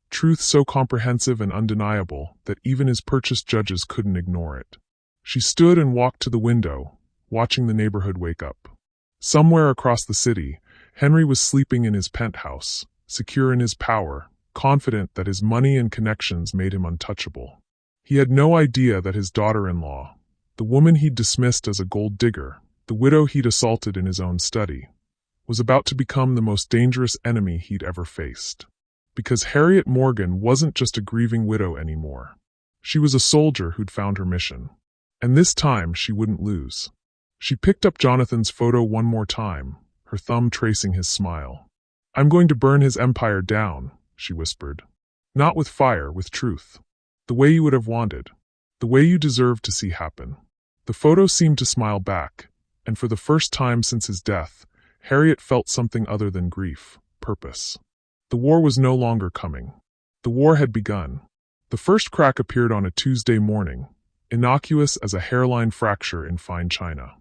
Truth so comprehensive and undeniable that even his purchased judges couldn't ignore it. She stood and walked to the window, watching the neighborhood wake up. Somewhere across the city, Henry was sleeping in his penthouse, secure in his power, confident that his money and connections made him untouchable. He had no idea that his daughter-in-law, the woman he'd dismissed as a gold digger, the widow he'd assaulted in his own study, was about to become the most dangerous enemy he'd ever faced. Because Harriet Morgan wasn't just a grieving widow anymore. She was a soldier who'd found her mission. And this time she wouldn't lose. She picked up Jonathan's photo one more time, her thumb tracing his smile. "I'm going to burn his empire down," she whispered. "Not with fire, with truth. The way you would have wanted. The way you deserved to see happen." The photo seemed to smile back, and for the first time since his death, Harriet felt something other than grief, purpose. The war was no longer coming. The war had begun. The first crack appeared on a Tuesday morning, innocuous as a hairline fracture in fine china.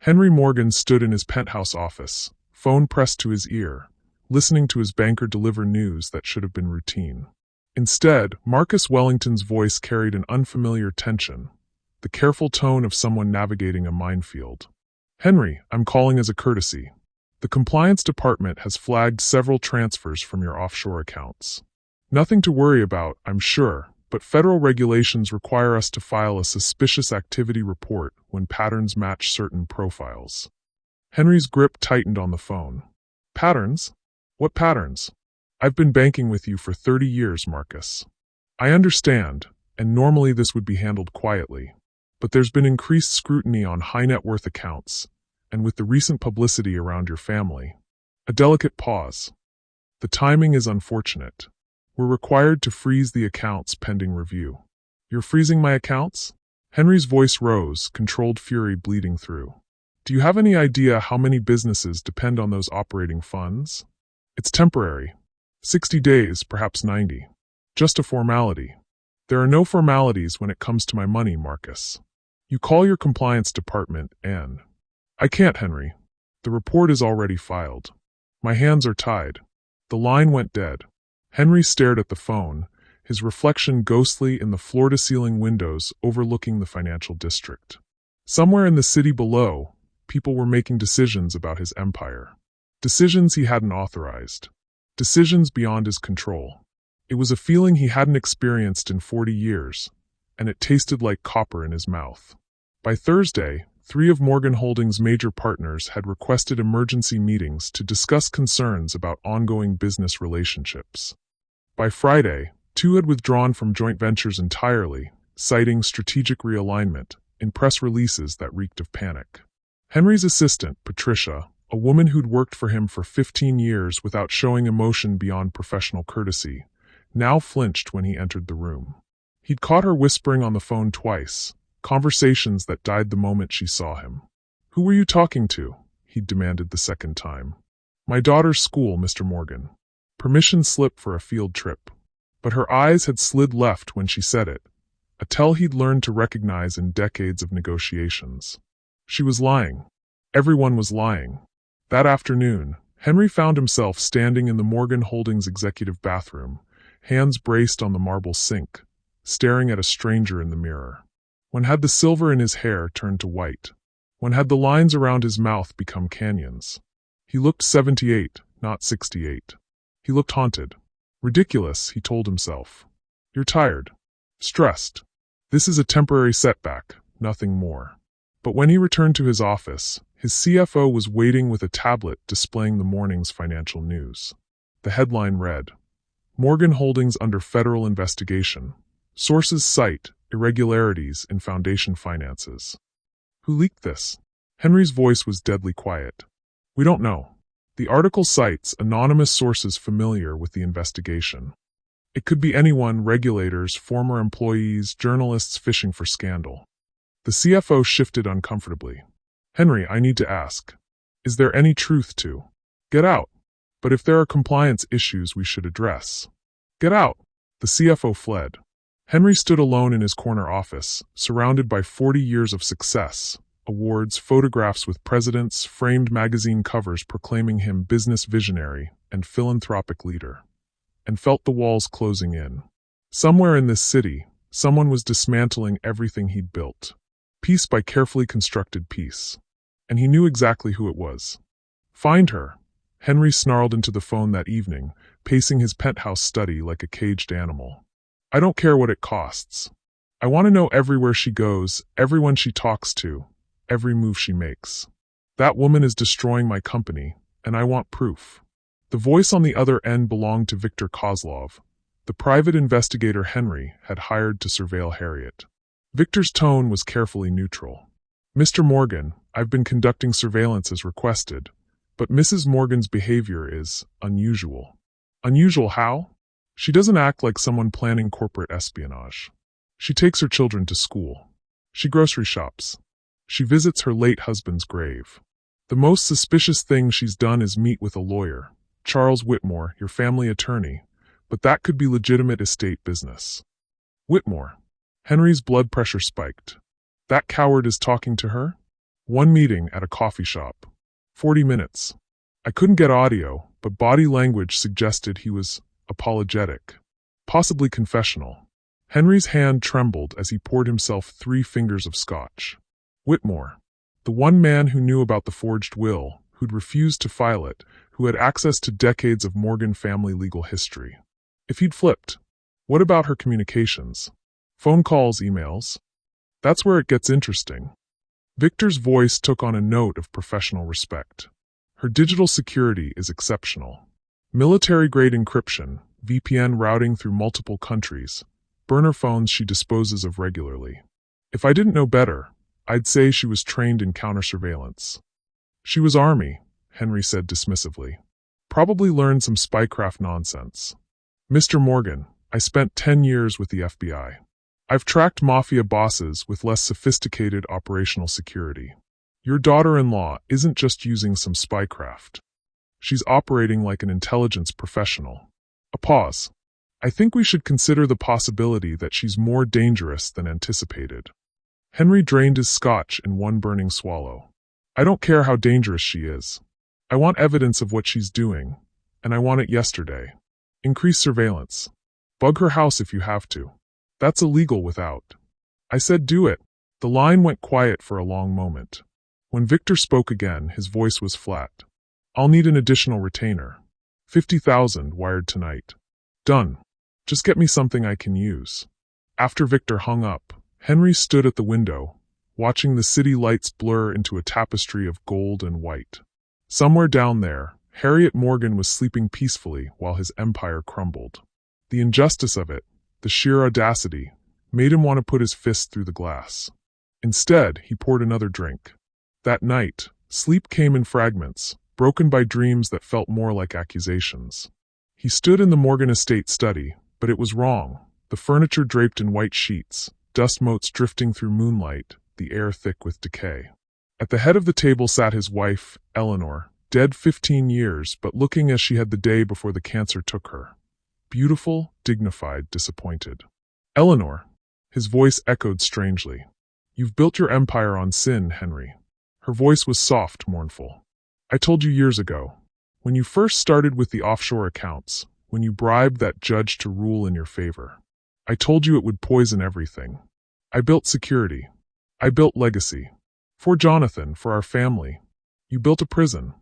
Henry Morgan stood in his penthouse office, phone pressed to his ear, listening to his banker deliver news that should have been routine. Instead, Marcus Wellington's voice carried an unfamiliar tension, the careful tone of someone navigating a minefield. "Henry, I'm calling as a courtesy. The compliance department has flagged several transfers from your offshore accounts. Nothing to worry about, I'm sure, but federal regulations require us to file a suspicious activity report when patterns match certain profiles." Henry's grip tightened on the phone. "Patterns? What patterns? I've been banking with you for 30 years, Marcus. I understand, and normally this would be handled quietly. But there's been increased scrutiny on high-net-worth accounts, and with the recent publicity around your family." A delicate pause. "The timing is unfortunate. We're required to freeze the accounts pending review." "You're freezing my accounts?" Henry's voice rose, controlled fury bleeding through. "Do you have any idea how many businesses depend on those operating funds? It's temporary. 60 days, perhaps 90. Just a formality. There are no formalities when it comes to my money, Marcus. You call your compliance department and—" "I can't, Henry. The report is already filed. My hands are tied." The line went dead. Henry stared at the phone, his reflection ghostly in the floor-to-ceiling windows overlooking the financial district. Somewhere in the city below, people were making decisions about his empire. Decisions he hadn't authorized. Decisions beyond his control. It was a feeling he hadn't experienced in 40 years, and it tasted like copper in his mouth. By Thursday, 3 of Morgan Holdings' major partners had requested emergency meetings to discuss concerns about ongoing business relationships. By Friday, 2 had withdrawn from joint ventures entirely, citing strategic realignment, in press releases that reeked of panic. Henry's assistant, Patricia, a woman who'd worked for him for 15 years without showing emotion beyond professional courtesy, now flinched when he entered the room. He'd caught her whispering on the phone twice, conversations that died the moment she saw him. "Who were you talking to?" he'd demanded the second time. "My daughter's school, Mr. Morgan. Permission slip for a field trip." But her eyes had slid left when she said it, a tell he'd learned to recognize in decades of negotiations. She was lying. Everyone was lying. That afternoon, Henry found himself standing in the Morgan Holdings executive bathroom, hands braced on the marble sink, staring at a stranger in the mirror. When had the silver in his hair turned to white? When had the lines around his mouth become canyons? He looked 78, not 68. He looked haunted. Ridiculous, he told himself. You're tired. Stressed. This is a temporary setback, nothing more. But when he returned to his office, his CFO was waiting with a tablet displaying the morning's financial news. The headline read, Morgan Holdings under federal investigation. Sources cite irregularities in foundation finances. Who leaked this? Henry's voice was deadly quiet. We don't know. The article cites anonymous sources familiar with the investigation. It could be anyone, regulators, former employees, journalists fishing for scandal. The CFO shifted uncomfortably. Henry, I need to ask. Is there any truth to? Get out. But if there are compliance issues we should address. Get out. The CFO fled. Henry stood alone in his corner office, surrounded by 40 years of success, awards, photographs with presidents, framed magazine covers proclaiming him business visionary and philanthropic leader, and felt the walls closing in. Somewhere in this city, someone was dismantling everything he'd built, piece by carefully constructed piece. And he knew exactly who it was. Find her. Henry snarled into the phone that evening, pacing his penthouse study like a caged animal. I don't care what it costs. I want to know everywhere she goes, everyone she talks to, every move she makes. That woman is destroying my company, and I want proof. The voice on the other end belonged to Victor Kozlov, the private investigator Henry had hired to surveil Harriet. Victor's tone was carefully neutral. Mr. Morgan, I've been conducting surveillance as requested, but Mrs. Morgan's behavior is unusual. Unusual how? She doesn't act like someone planning corporate espionage. She takes her children to school. She grocery shops. She visits her late husband's grave. The most suspicious thing she's done is meet with a lawyer, Charles Whitmore, your family attorney, but that could be legitimate estate business. Whitmore. Henry's blood pressure spiked. That coward is talking to her? One meeting at a coffee shop. 40 minutes. I couldn't get audio, but body language suggested he was apologetic, possibly confessional. Henry's hand trembled as he poured himself 3 fingers of scotch. Whitmore. The one man who knew about the forged will, who'd refused to file it, who had access to decades of Morgan family legal history. If he'd flipped, what about her communications? Phone calls, emails? That's where it gets interesting. Victor's voice took on a note of professional respect. Her digital security is exceptional. Military-grade encryption, VPN routing through multiple countries, burner phones she disposes of regularly. If I didn't know better, I'd say she was trained in counter-surveillance. She was Army, Henry said dismissively. Probably learned some spycraft nonsense. Mr. Morgan, I spent 10 years with the FBI. I've tracked mafia bosses with less sophisticated operational security. Your daughter-in-law isn't just using some spycraft. She's operating like an intelligence professional. A pause. I think we should consider the possibility that she's more dangerous than anticipated. Henry drained his scotch in one burning swallow. I don't care how dangerous she is. I want evidence of what she's doing, and I want it yesterday. Increase surveillance. Bug her house if you have to. That's illegal without. I said do it. The line went quiet for a long moment. When Victor spoke again, his voice was flat. I'll need an additional retainer. 50,000 wired tonight. Done. Just get me something I can use. After Victor hung up, Henry stood at the window, watching the city lights blur into a tapestry of gold and white. Somewhere down there, Harriet Morgan was sleeping peacefully while his empire crumbled. The injustice of it, the sheer audacity, made him want to put his fist through the glass. Instead, he poured another drink. That night, sleep came in fragments, broken by dreams that felt more like accusations. He stood in the Morgan estate study, but it was wrong. The furniture draped in white sheets, dust motes drifting through moonlight, the air thick with decay. At the head of the table sat his wife, Eleanor, dead 15 years but looking as she had the day before the cancer took her. Beautiful, dignified, disappointed. Eleanor. His voice echoed strangely. You've built your empire on sin, Henry. Her voice was soft, mournful. I told you years ago. When you first started with the offshore accounts, when you bribed that judge to rule in your favor. I told you it would poison everything. I built security. I built legacy. For Jonathan, for our family. You built a prison.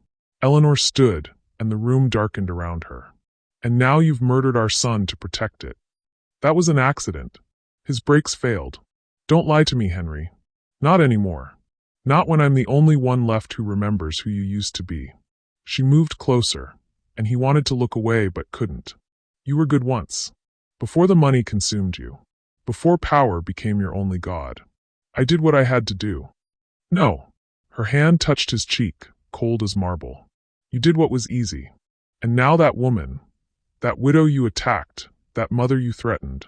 Eleanor stood, and the room darkened around her. And now you've murdered our son to protect it. That was an accident. His brakes failed. Don't lie to me, Henry. Not anymore. Not when I'm the only one left who remembers who you used to be. She moved closer, and he wanted to look away but couldn't. You were good once. Before the money consumed you. Before power became your only god. I did what I had to do. No. Her hand touched his cheek, cold as marble. You did what was easy. And now that woman, that widow you attacked, that mother you threatened,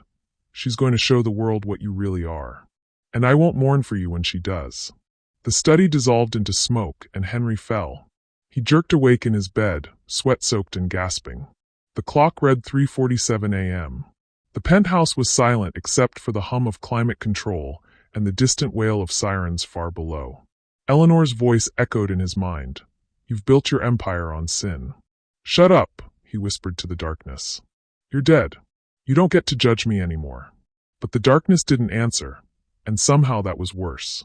she's going to show the world what you really are. And I won't mourn for you when she does. The study dissolved into smoke, and Henry fell. He jerked awake in his bed, sweat-soaked and gasping. The clock read 3:47 a.m. The penthouse was silent except for the hum of climate control and the distant wail of sirens far below. Eleanor's voice echoed in his mind. You've built your empire on sin. Shut up, he whispered to the darkness. You're dead. You don't get to judge me anymore. But the darkness didn't answer, and somehow that was worse.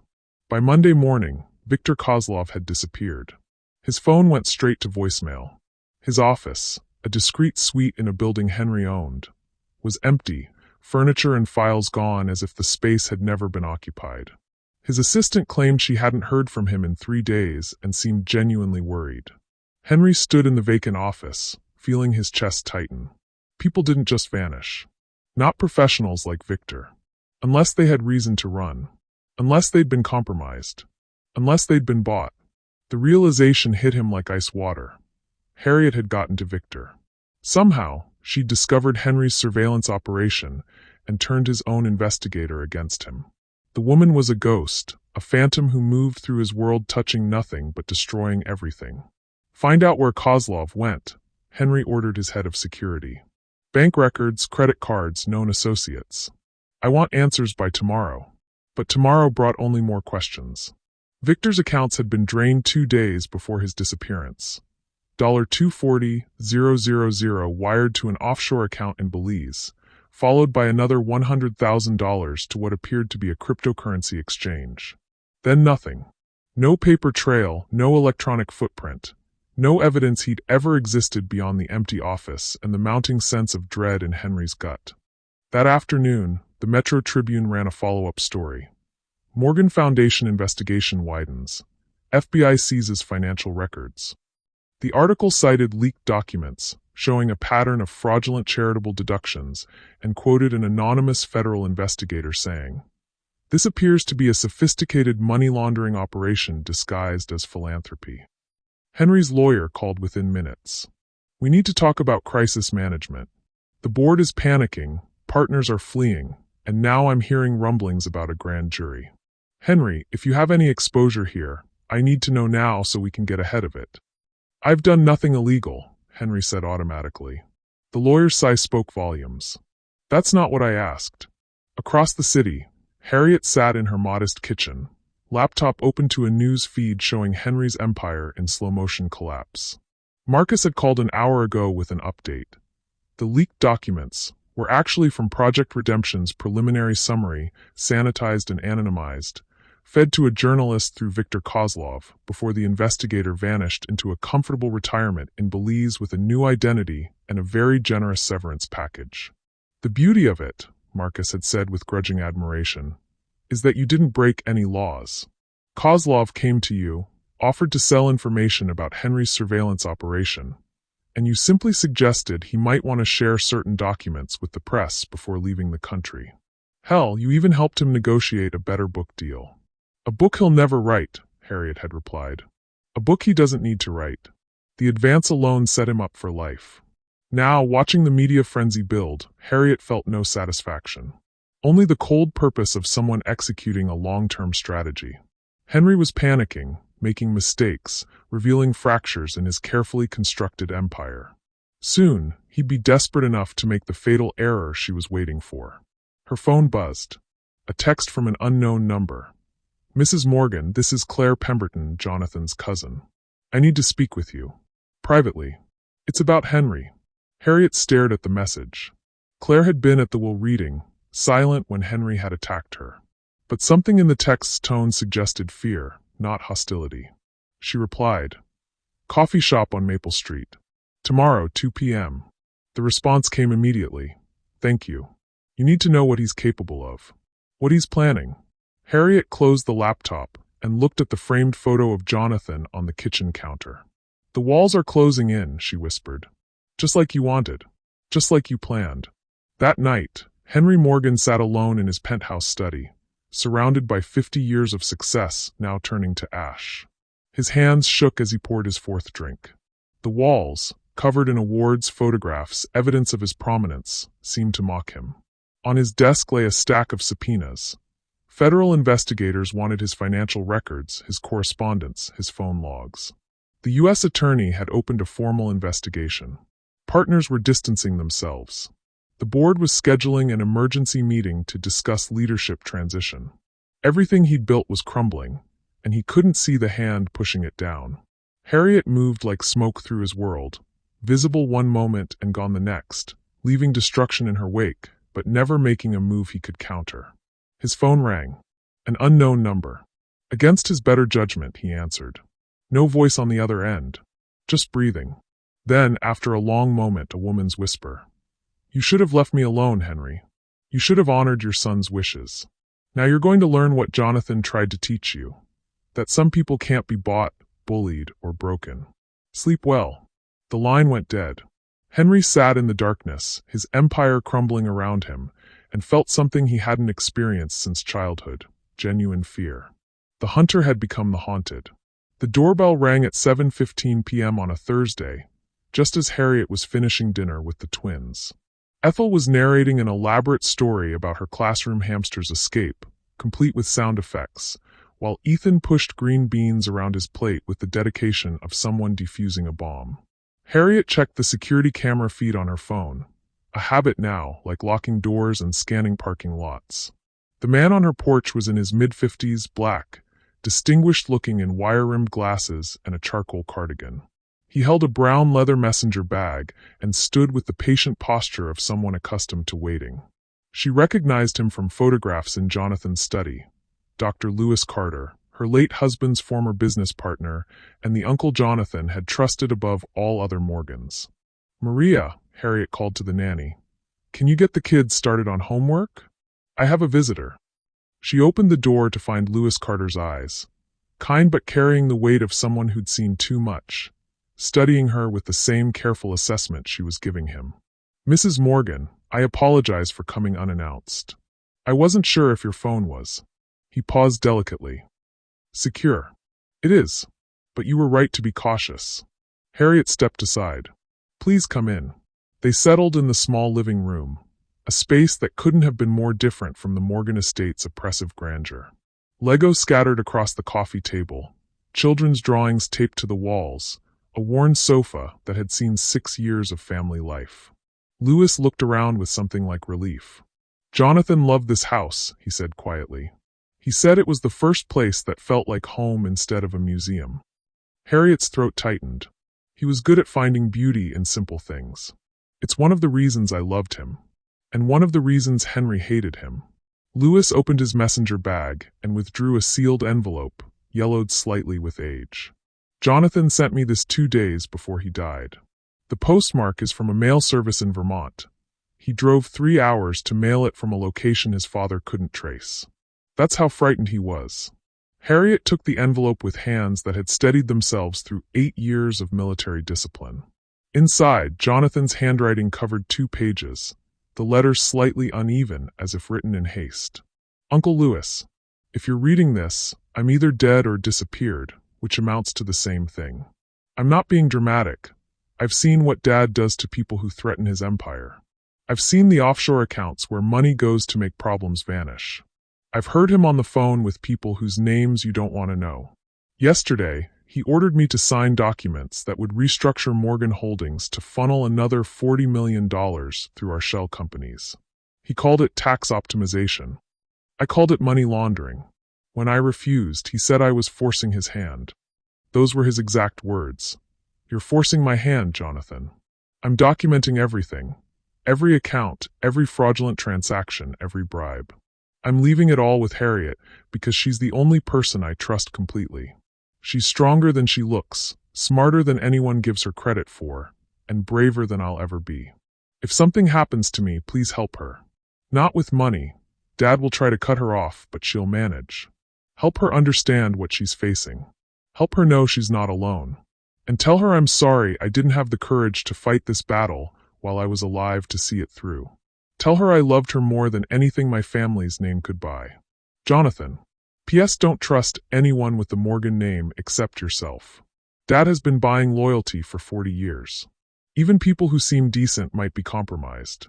By Monday morning, Viktor Kozlov had disappeared. His phone went straight to voicemail. His office, a discreet suite in a building Henry owned, was empty, furniture and files gone as if the space had never been occupied. His assistant claimed she hadn't heard from him in 3 days and seemed genuinely worried. Henry stood in the vacant office, feeling his chest tighten. People didn't just vanish. Not professionals like Victor. Unless they had reason to run. Unless they'd been compromised. Unless they'd been bought. The realization hit him like ice water. Harriet had gotten to Victor. Somehow, she'd discovered Henry's surveillance operation and turned his own investigator against him. The woman was a ghost, a phantom who moved through his world touching nothing but destroying everything. Find out where Kozlov went, Henry ordered his head of security. Bank records, credit cards, known associates. I want answers by tomorrow. But tomorrow brought only more questions. Victor's accounts had been drained 2 days before his disappearance. $240,000 wired to an offshore account in Belize, followed by another $100,000 to what appeared to be a cryptocurrency exchange. Then nothing. No paper trail, no electronic footprint. No evidence he'd ever existed beyond the empty office and the mounting sense of dread in Henry's gut. That afternoon, the Metro Tribune ran a follow-up story. Morgan Foundation investigation widens. FBI seizes financial records. The article cited leaked documents, showing a pattern of fraudulent charitable deductions, and quoted an anonymous federal investigator saying, "This appears to be a sophisticated money laundering operation disguised as philanthropy." Henry's lawyer called within minutes. "We need to talk about crisis management. The board is panicking, partners are fleeing, and now I'm hearing rumblings about a grand jury. Henry, if you have any exposure here, I need to know now so we can get ahead of it." "I've done nothing illegal," Henry said automatically. The lawyer's sigh spoke volumes. "That's not what I asked." Across the city, Harriet sat in her modest kitchen, laptop open to a news feed showing Henry's empire in slow-motion collapse. Marcus had called an hour ago with an update. The leaked documents were actually from Project Redemption's preliminary summary, sanitized and anonymized, fed to a journalist through Viktor Kozlov before the investigator vanished into a comfortable retirement in Belize with a new identity and a very generous severance package. "The beauty of it," Marcus had said with grudging admiration, "is that you didn't break any laws. Kozlov came to you, offered to sell information about Henry's surveillance operation, and you simply suggested he might want to share certain documents with the press before leaving the country. Hell, you even helped him negotiate a better book deal." "A book he'll never write," Harriet had replied. "A book he doesn't need to write. The advance alone set him up for life." Now, watching the media frenzy build, Harriet felt no satisfaction. Only the cold purpose of someone executing a long-term strategy. Henry was panicking, making mistakes, revealing fractures in his carefully constructed empire. Soon, he'd be desperate enough to make the fatal error she was waiting for. Her phone buzzed. A text from an unknown number. "Mrs. Morgan, this is Claire Pemberton, Jonathan's cousin. I need to speak with you." Privately. It's about Henry. Harriet stared at the message. Claire had been at the will reading, silent when Henry had attacked her. But something in the text's tone suggested fear, not hostility. She replied, "Coffee shop on Maple Street. Tomorrow, 2 p.m. The response came immediately. "Thank you. You need to know what he's capable of. What he's planning." Harriet closed the laptop and looked at the framed photo of Jonathan on the kitchen counter. "The walls are closing in," she whispered. "Just like you wanted. Just like you planned." That night, Henry Morgan sat alone in his penthouse study, surrounded by 50 years of success now turning to ash. His hands shook as he poured his fourth drink. The walls, covered in awards, photographs, evidence of his prominence, seemed to mock him. On his desk lay a stack of subpoenas. Federal investigators wanted his financial records, his correspondence, his phone logs. The U.S. attorney had opened a formal investigation. Partners were distancing themselves. The board was scheduling an emergency meeting to discuss leadership transition. Everything he'd built was crumbling, and he couldn't see the hand pushing it down. Harriet moved like smoke through his world, visible one moment and gone the next, leaving destruction in her wake, but never making a move he could counter. His phone rang. An unknown number. Against his better judgment, he answered. No voice on the other end. Just breathing. Then, after a long moment, a woman's whisper. "You should have left me alone, Henry. You should have honored your son's wishes. Now you're going to learn what Jonathan tried to teach you. That some people can't be bought, bullied, or broken. Sleep well." The line went dead. Henry sat in the darkness, his empire crumbling around him, and felt something he hadn't experienced since childhood, genuine fear. The hunter had become the haunted. The doorbell rang at 7:15 p.m. on a Thursday, just as Harriet was finishing dinner with the twins. Ethel was narrating an elaborate story about her classroom hamster's escape, complete with sound effects, while Ethan pushed green beans around his plate with the dedication of someone defusing a bomb. Harriet checked the security camera feed on her phone, a habit now, like locking doors and scanning parking lots. The man on her porch was in his mid-50s, black, distinguished-looking in wire-rimmed glasses and a charcoal cardigan. He held a brown leather messenger bag and stood with the patient posture of someone accustomed to waiting. She recognized him from photographs in Jonathan's study. Dr. Lewis Carter, her late husband's former business partner, and the Uncle Jonathan had trusted above all other Morgans. "Maria," Harriet called to the nanny, "can you get the kids started on homework? I have a visitor." She opened the door to find Lewis Carter's eyes, kind but carrying the weight of someone who'd seen too much, studying her with the same careful assessment she was giving him. "Mrs. Morgan, I apologize for coming unannounced. I wasn't sure if your phone was." He paused delicately. "Secure." "It is. But you were right to be cautious." Harriet stepped aside. "Please come in." They settled in the small living room, a space that couldn't have been more different from the Morgan estate's oppressive grandeur. Legos scattered across the coffee table, children's drawings taped to the walls, a worn sofa that had seen 6 years of family life. Lewis looked around with something like relief. "Jonathan loved this house," he said quietly. "He said it was the first place that felt like home instead of a museum." Harriet's throat tightened. He was good at finding beauty in simple things. "It's one of the reasons I loved him. And one of the reasons Henry hated him." Lewis opened his messenger bag and withdrew a sealed envelope, yellowed slightly with age. "Jonathan sent me this 2 days before he died. The postmark is from a mail service in Vermont. He drove 3 hours to mail it from a location his father couldn't trace. That's how frightened he was." Harriet took the envelope with hands that had steadied themselves through 8 years of military discipline. Inside, Jonathan's handwriting covered 2 pages, the letters slightly uneven as if written in haste. "Uncle Lewis, if you're reading this, I'm either dead or disappeared, which amounts to the same thing. I'm not being dramatic. I've seen what Dad does to people who threaten his empire. I've seen the offshore accounts where money goes to make problems vanish. I've heard him on the phone with people whose names you don't want to know. Yesterday, he ordered me to sign documents that would restructure Morgan Holdings to funnel another $40 million through our shell companies. He called it tax optimization. I called it money laundering. When I refused, he said I was forcing his hand. Those were his exact words. You're forcing my hand, Jonathan. I'm documenting everything. Every account, every fraudulent transaction, every bribe. I'm leaving it all with Harriet because she's the only person I trust completely. She's stronger than she looks, smarter than anyone gives her credit for, and braver than I'll ever be. If something happens to me, please help her. Not with money. Dad will try to cut her off, but she'll manage. Help her understand what she's facing. Help her know she's not alone. And tell her I'm sorry I didn't have the courage to fight this battle while I was alive to see it through. Tell her I loved her more than anything my family's name could buy. Jonathan. P.S. Don't trust anyone with the Morgan name except yourself. Dad has been buying loyalty for 40 years. Even people who seem decent might be compromised.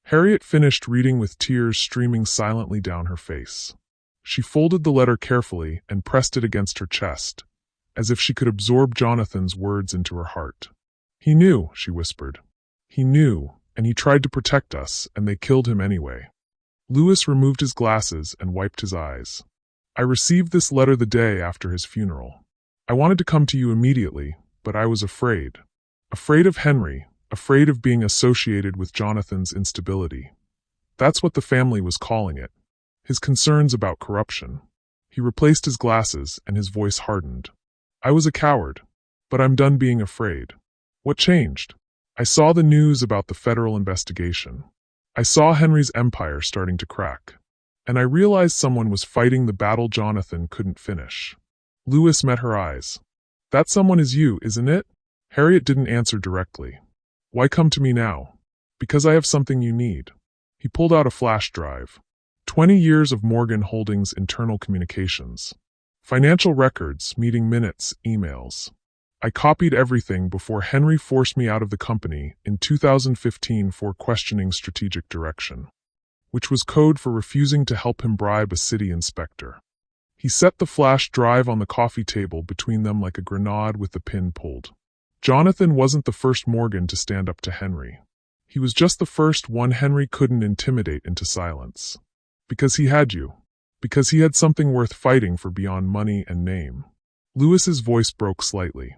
Harriet finished reading with tears streaming silently down her face. She folded the letter carefully and pressed it against her chest, as if she could absorb Jonathan's words into her heart. He knew, she whispered. He knew, and he tried to protect us, and they killed him anyway. Louis removed his glasses and wiped his eyes. I received this letter the day after his funeral. I wanted to come to you immediately, but I was afraid. Afraid of Henry, afraid of being associated with Jonathan's instability. That's what the family was calling it. His concerns about corruption. He replaced his glasses and his voice hardened. I was a coward, but I'm done being afraid. What changed? I saw the news about the federal investigation. I saw Henry's empire starting to crack. And I realized someone was fighting the battle Jonathan couldn't finish. Louis met her eyes. That someone is you, isn't it? Harriet didn't answer directly. Why come to me now? Because I have something you need. He pulled out a flash drive. 20 years of Morgan Holdings internal communications. Financial records, meeting minutes, emails. I copied everything before Henry forced me out of the company in 2015 for questioning strategic direction, which was code for refusing to help him bribe a city inspector. He set the flash drive on the coffee table between them like a grenade with the pin pulled. Jonathan wasn't the first Morgan to stand up to Henry. He was just the first one Henry couldn't intimidate into silence. Because he had you. Because he had something worth fighting for beyond money and name. Louis's voice broke slightly.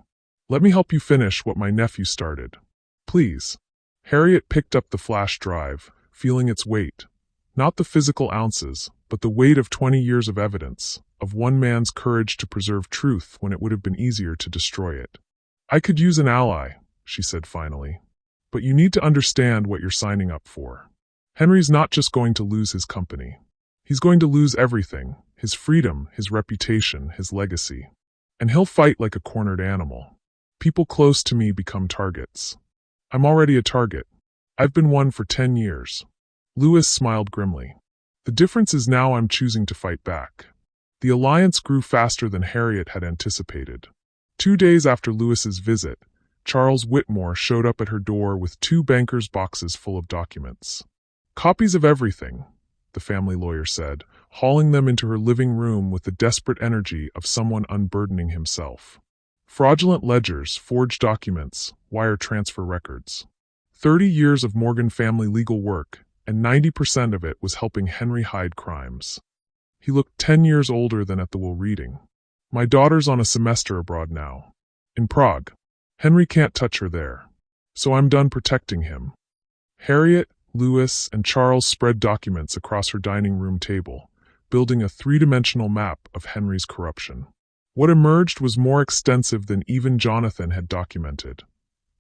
Let me help you finish what my nephew started. Please. Harriet picked up the flash drive, feeling its weight. Not the physical ounces, but the weight of 20 years of evidence, of one man's courage to preserve truth when it would have been easier to destroy it. I could use an ally, she said finally. But you need to understand what you're signing up for. Henry's not just going to lose his company. He's going to lose everything, his freedom, his reputation, his legacy. And he'll fight like a cornered animal. People close to me become targets. I'm already a target. I've been one for 10 years. Louis smiled grimly. The difference is now I'm choosing to fight back. The alliance grew faster than Harriet had anticipated. 2 days after Louis's visit, Charles Whitmore showed up at her door with 2 bankers' boxes full of documents. Copies of everything, the family lawyer said, hauling them into her living room with the desperate energy of someone unburdening himself. Fraudulent ledgers, forged documents, wire transfer records. 30 years of Morgan family legal work, and 90% of it was helping Henry hide crimes. He looked 10 years older than at the will reading. My daughter's on a semester abroad now. In Prague. Henry can't touch her there. So I'm done protecting him. Harriet, Louis, and Charles spread documents across her dining room table, building a 3-dimensional map of Henry's corruption. What emerged was more extensive than even Jonathan had documented.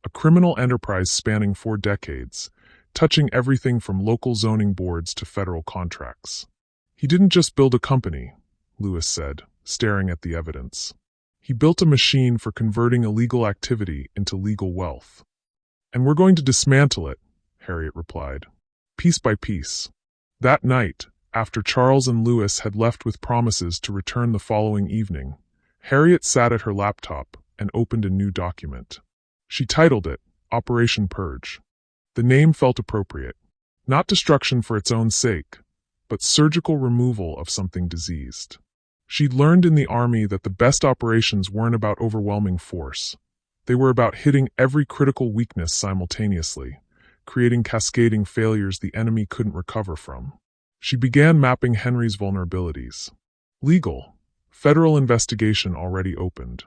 A criminal enterprise spanning 4 decades, touching everything from local zoning boards to federal contracts. He didn't just build a company, Louis said, staring at the evidence. He built a machine for converting illegal activity into legal wealth. And we're going to dismantle it, Harriet replied. Piece by piece. That night, after Charles and Louis had left with promises to return the following evening, Harriet sat at her laptop and opened a new document. She titled it, Operation Purge. The name felt appropriate. Not destruction for its own sake, but surgical removal of something diseased. She'd learned in the army that the best operations weren't about overwhelming force. They were about hitting every critical weakness simultaneously, creating cascading failures the enemy couldn't recover from. She began mapping Henry's vulnerabilities. Legal. Federal investigation already opened.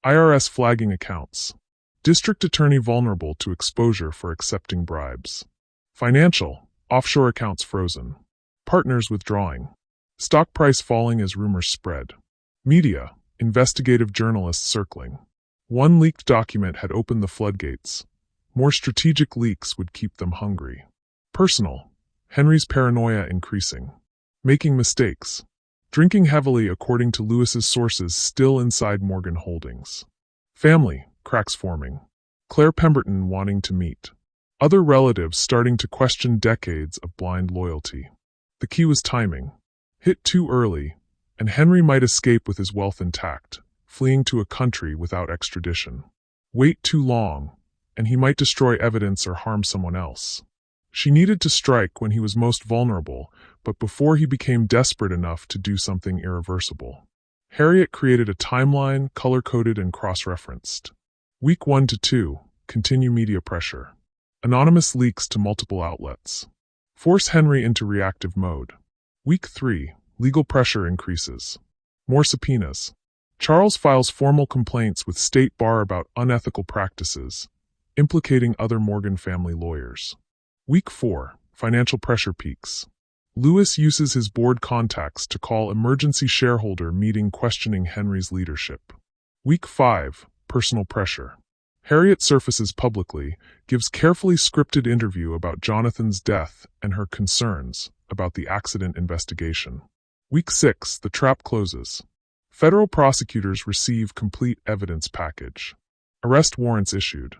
IRS flagging accounts. District attorney vulnerable to exposure for accepting bribes. Financial, offshore accounts frozen. Partners withdrawing. Stock price falling as rumors spread. Media, investigative journalists circling. One leaked document had opened the floodgates. More strategic leaks would keep them hungry. Personal, Henry's paranoia increasing. Making mistakes. Drinking heavily according to Lewis's sources still inside Morgan Holdings. Family, cracks forming. Claire Pemberton wanting to meet. Other relatives starting to question decades of blind loyalty. The key was timing. Hit too early, and Henry might escape with his wealth intact, fleeing to a country without extradition. Wait too long, and he might destroy evidence or harm someone else. She needed to strike when he was most vulnerable, but before he became desperate enough to do something irreversible. Harriet created a timeline, color-coded and cross-referenced. Week 1 to 2, continue media pressure. Anonymous leaks to multiple outlets. Force Henry into reactive mode. Week 3, legal pressure increases. More subpoenas. Charles files formal complaints with State Bar about unethical practices, implicating other Morgan family lawyers. Week 4, financial pressure peaks. Lewis uses his board contacts to call emergency shareholder meeting questioning Henry's leadership. Week 5, personal pressure. Harriet surfaces publicly, gives carefully scripted interview about Jonathan's death and her concerns about the accident investigation. Week 6, the trap closes. Federal prosecutors receive complete evidence package. Arrest warrants issued.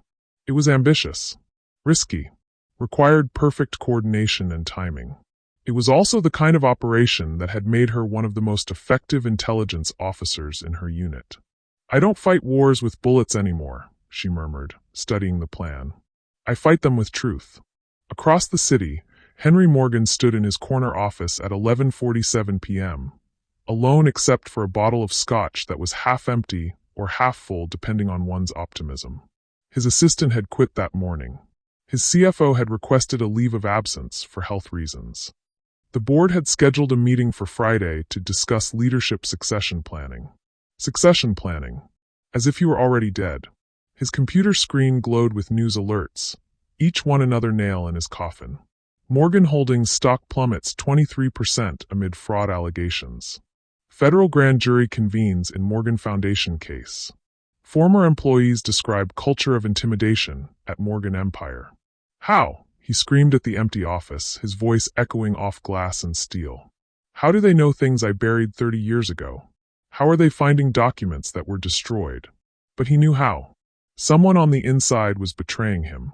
It was ambitious, risky, required perfect coordination and timing. It was also the kind of operation that had made her one of the most effective intelligence officers in her unit. "I don't fight wars with bullets anymore," she murmured, studying the plan. "I fight them with truth." Across the city, Henry Morgan stood in his corner office at 11:47 p.m., alone except for a bottle of scotch that was half empty or half full depending on one's optimism. His assistant had quit that morning. His CFO had requested a leave of absence for health reasons. The board had scheduled a meeting for Friday to discuss leadership succession planning. Succession planning. As if he were already dead. His computer screen glowed with news alerts, each one another nail in his coffin. Morgan Holdings stock plummets 23% amid fraud allegations. Federal grand jury convenes in Morgan Foundation case. Former employees describe culture of intimidation at Morgan Empire. "How?" he screamed at the empty office, his voice echoing off glass and steel. "How do they know things I buried 30 years ago? How are they finding documents that were destroyed?" But he knew how. Someone on the inside was betraying him.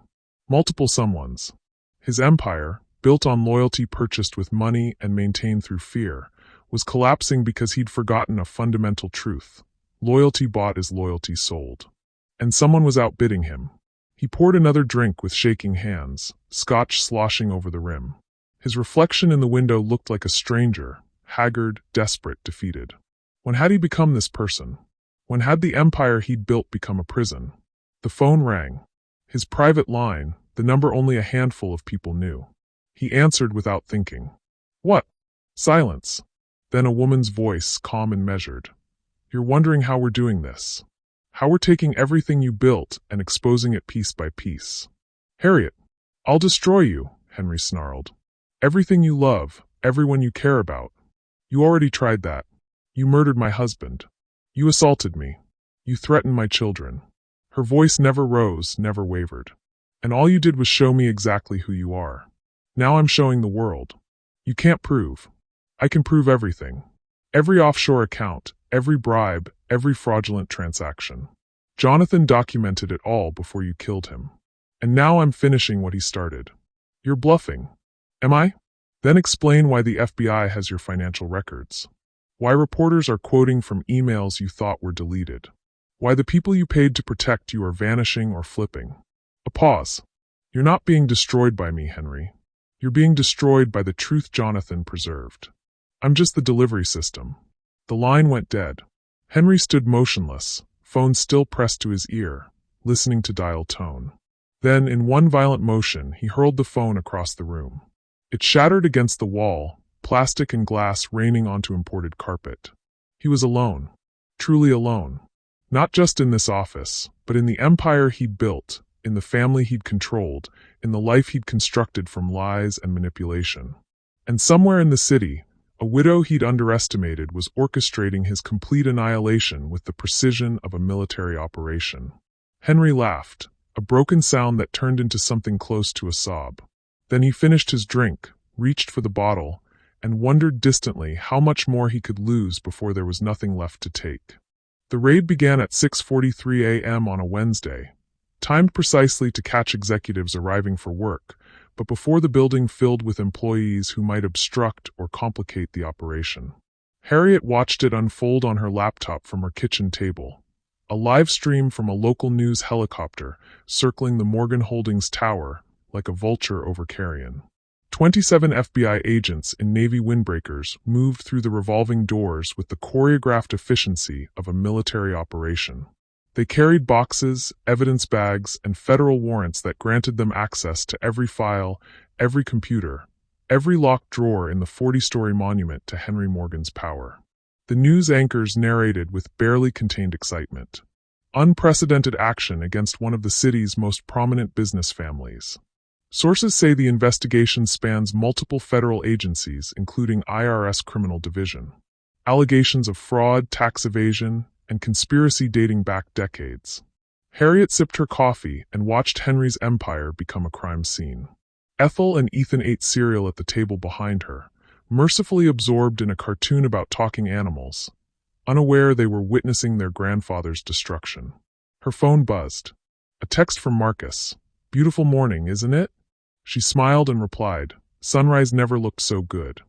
Multiple someones. His empire, built on loyalty purchased with money and maintained through fear, was collapsing because he'd forgotten a fundamental truth. Loyalty bought is loyalty sold. And someone was outbidding him. He poured another drink with shaking hands, scotch sloshing over the rim. His reflection in the window looked like a stranger, haggard, desperate, defeated. When had he become this person? When had the empire he'd built become a prison? The phone rang. His private line, the number only a handful of people knew. He answered without thinking. "What?" Silence. Then a woman's voice, calm and measured. "You're wondering how we're doing this. How we're taking everything you built and exposing it piece by piece." "Harriet, I'll destroy you," Henry snarled. "Everything you love, everyone you care about. You already tried that. You murdered my husband. You assaulted me. You threatened my children." Her voice never rose, never wavered. "And all you did was show me exactly who you are. Now I'm showing the world. You can't prove. I can prove everything. Every offshore account, every bribe, every fraudulent transaction. Jonathan documented it all before you killed him. And now I'm finishing what he started. You're bluffing. Am I? Then explain why the FBI has your financial records. Why reporters are quoting from emails you thought were deleted. Why the people you paid to protect you are vanishing or flipping." A pause. "You're not being destroyed by me, Henry. You're being destroyed by the truth Jonathan preserved. I'm just the delivery system." The line went dead. Henry stood motionless, phone still pressed to his ear, listening to dial tone. Then, in one violent motion, he hurled the phone across the room. It shattered against the wall, plastic and glass raining onto imported carpet. He was alone. Truly alone. Not just in this office, but but in the empire he'd built, in the family he'd controlled, in the life he'd constructed from lies and manipulation. And somewhere in the city, a widow he'd underestimated was orchestrating his complete annihilation with the precision of a military operation. Henry laughed, a broken sound that turned into something close to a sob. Then he finished his drink, reached for the bottle, and wondered distantly how much more he could lose before there was nothing left to take. The raid began at 6:43 a.m. on a Wednesday, timed precisely to catch executives arriving for work, but before the building filled with employees who might obstruct or complicate the operation. Harriet watched it unfold on her laptop from her kitchen table, a live stream from a local news helicopter circling the Morgan Holdings tower like a vulture over carrion. 27 FBI agents in Navy windbreakers moved through the revolving doors with the choreographed efficiency of a military operation. They carried boxes, evidence bags, and federal warrants that granted them access to every file, every computer, every locked drawer in the 40-story monument to Henry Morgan's power. The news anchors narrated with barely contained excitement. Unprecedented action against one of the city's most prominent business families. Sources say the investigation spans multiple federal agencies, including IRS Criminal Division. Allegations of fraud, tax evasion, and conspiracy dating back decades. Harriet sipped her coffee and watched Henry's empire become a crime scene. Ethel and Ethan ate cereal at the table behind her, mercifully absorbed in a cartoon about talking animals, unaware they were witnessing their grandfather's destruction. Her phone buzzed. A text from Marcus. "Beautiful morning, isn't it?" She smiled and replied, "Sunrise never looked so good."